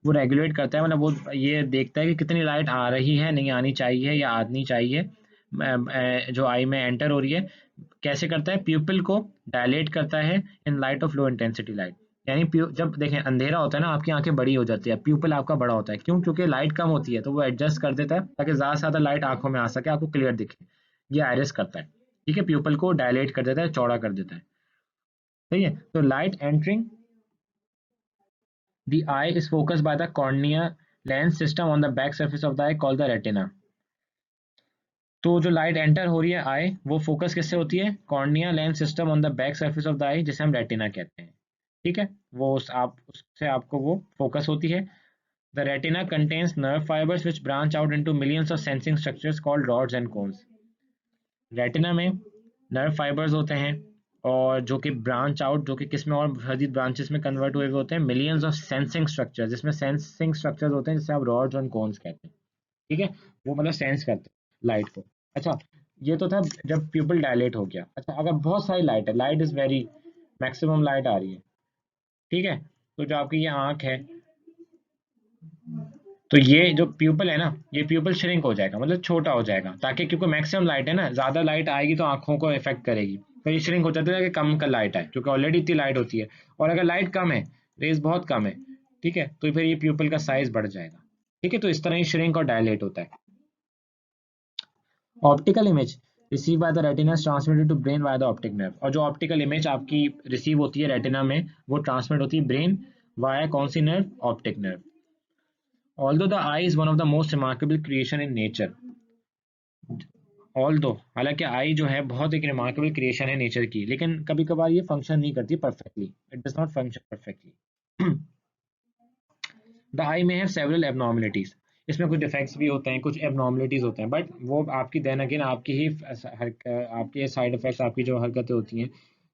वो रेगुलेट करता है, मतलब वो ये देखता है कि कितनी लाइट आ रही है, नहीं आनी चाहिए या आनी चाहिए, जो आई में एंटर हो रही है। कैसे करता है, प्यूपिल को डायलेट करता है in light of low intensity light. यानी जब देखें अंधेरा होता है ना, आपकी आंखें बड़ी हो जाती है, प्यूपिल आपका बड़ा होता है, क्यों, क्योंकि लाइट कम होती है, तो वो एडजस्ट कर देता है ताकि ज्यादा से ज्यादा लाइट आंखों में आ सके, आपको क्लियर दिखे। ये आयरिस करता है, ठीक है, प्यूपल को डायलेट कर देता है, चौड़ा कर देता है, सही है। तो light entering the eye is focused by the cornea lens system on the back surface of the I called the retina. तो जो लाइट एंटर हो रही है आई, वो फोकस किससे होती है, cornea lens system on the back surface of the eye, जिसे हम रेटिना कहते हैं, ठीक है। वो उससे आपको वो फोकस होती है। The retina contains nerve fibres which branch out into millions of sensing structures called rods and cones. Retina में नर्व फाइबर्स होते हैं, और जो कि ब्रांच आउट, जो कि किस में और मजीद ब्रांचेस में कन्वर्ट हुए होते हैं, मिलियंस ऑफ सेंसिंग स्ट्रक्चर, जिसमें सेंसिंग स्ट्रक्चर्स होते हैं जिसे आप रॉड्स एंड कोन्स कहते हैं, ठीक है। वो मतलब सेंस करते हैं लाइट को। अच्छा, ये तो था जब प्यूपल डायलेट हो गया। अच्छा, अगर बहुत सारी लाइट है, light is very maximum light आ रही है, ठीक है, तो जो आपकी ये आंख है, तो ये जो प्यूपल है ना, ये प्यूपल श्रिंक हो जाएगा, मतलब छोटा हो जाएगा, ताकि क्योंकि मैक्सिमम लाइट है ना, ज्यादा लाइट आएगी तो आंखों को इफेक्ट करेगी, तो ये श्रिंक हो जाता है कि कम का लाइट आए, क्योंकि ऑलरेडी इतनी लाइट होती है। और अगर लाइट कम है, रेज बहुत कम है, ठीक है, तो फिर ये प्यूपल का साइज बढ़ जाएगा, ठीक है। तो इस तरह ही श्रिंक और डायलेट होता है। Optical image receive by the retina transmitted to brain by the optic nerve. और जो ऑप्टिकल इमेज आपकी रिसीव होती है रेटिना में, वो ट्रांसमिट होती है ब्रेन वाया कौन सी nerve? Optic nerve. Although the eye is one of the most remarkable creation in nature, although हालांकि आई जो है बहुत एक रिमार्केबल क्रिएशन है नेचर की, लेकिन कभी कभार ये फंक्शन नहीं करती perfectly, it does not function perfectly. The eye में हैव सेवरल एबनॉर्मलिटीज, इसमें कुछ डिफेक्ट्स भी होते हैं, कुछ एबनॉर्मलिटीज होते हैं, बट वो आपकी देन अगेन आपकी ही आपके साइड इफेक्ट्स, आपकी जो हरकतें होती हैं,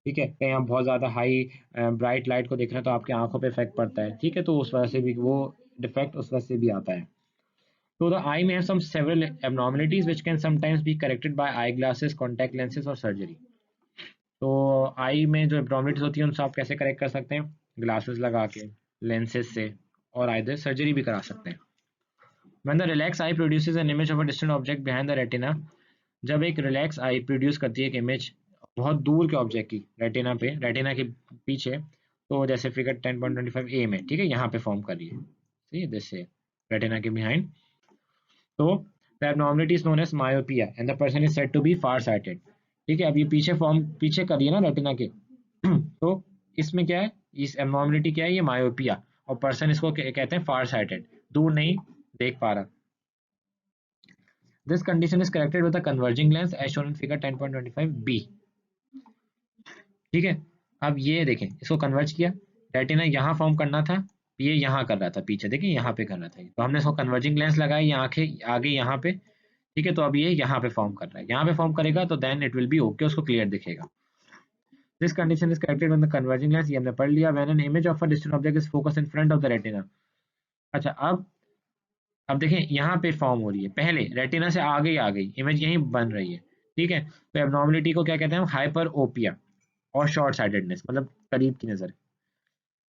ठीक है, कहीं आप बहुत ज़्यादा हाई ब्राइट लाइट को देख रहे हैं तो आपकी आंखों पे इफेक्ट पड़ता है, ठीक है, तो उस वजह से भी वो डिफेक्ट उस वजह से भी आता है। तो द आई में have some several abnormalities which can sometimes be corrected by eye glasses, contact lenses और सर्जरी। तो आई में जो एबनॉर्मलिटीज होती है उनसे आप कैसे करेक्ट कर सकते हैं? ग्लासेस लगा के, लेंसेज से, और आइदर सर्जरी भी करा सकते हैं। When the relaxed eye produces an image of a distant object behind the retina, जब एक रिलैक्स आई प्रोड्यूस करती है एक इमेज बहुत दूर के ऑब्जेक्ट की रेटिना पे, रेटिना के पीछे, तो जैसे फिगर 10.25 ए में, ठीक है, यहाँ पे फॉर्म कर रही है, सी दिस से रेटिना के बिहाइंड, तो the abnormality is known as myopia and the person is said to be far sighted. ठीक है, अब ये पीछे फॉर्म पीछे कर रही है ना रेटिना के तो इसमें क्या है, इस एबनॉर्मलिटी क्या है? ये मायोपिया, और पर्सन इसको कहते हैं फार साइटेड, दूर नहीं देख पा रहा। This condition is corrected with a converging lens as shown in figure 10.25b। ठीक है, अब ये देखें, इसको कन्वर्ज किया, रेटिना यहाँ फॉर्म करना था, ये यहाँ कर रहा था, पीछे देखिए यहाँ पे कर रहा था, तो हमने इसको कन्वर्जिंग लेंस लगाई, ये आंखें आगे यहाँ पे, ठीक है, तो अब ये यहाँ पे फॉर्म कर रहा है, यहाँ पे फॉर्म करेगा तो then it will be okay, उसको क्लियर दिखेगा। This condition is corrected when the converging lens, ये हमने पढ़ लिया, when an image of a distant object is focus in front of the retina. अच्छा, अब देखें यहाँ पे फॉर्म हो रही है, पहले रेटिना से आगे आ गई इमेज, यहीं बन रही है, ठीक है, तो एबनॉर्मलिटी को क्या कहते हैं? हाइपर ओपिया और शॉर्ट साइटेडनेस, मतलब करीब की नजर।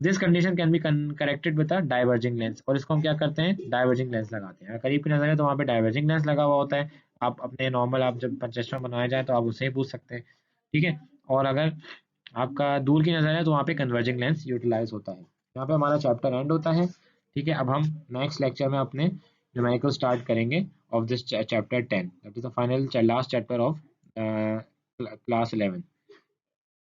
This condition can be corrected with a diverging lens, और इसको हम क्या करते हैं? डाइवर्जिंग लेंस लगाते हैं। अगर करीब की नजर है तो वहाँ पे डाइवर्जिंग लेंस लगा हुआ होता है, आप अपने नॉर्मल, आप जब चश्मा बनाया जाए तो आप उससे ही पूछ सकते हैं, ठीक है, और अगर आपका दूर की नजर है तो वहाँ पे कन्वर्जिंग लेंस यूटिलाइज होता है। यहाँ पे हमारा चैप्टर एंड होता है, ठीक है। अब हम नेक्स्ट लेक्चर में अपने न्यूमेरिकल स्टार्ट करेंगे of this chapter 10, that is the final last chapter of class 11।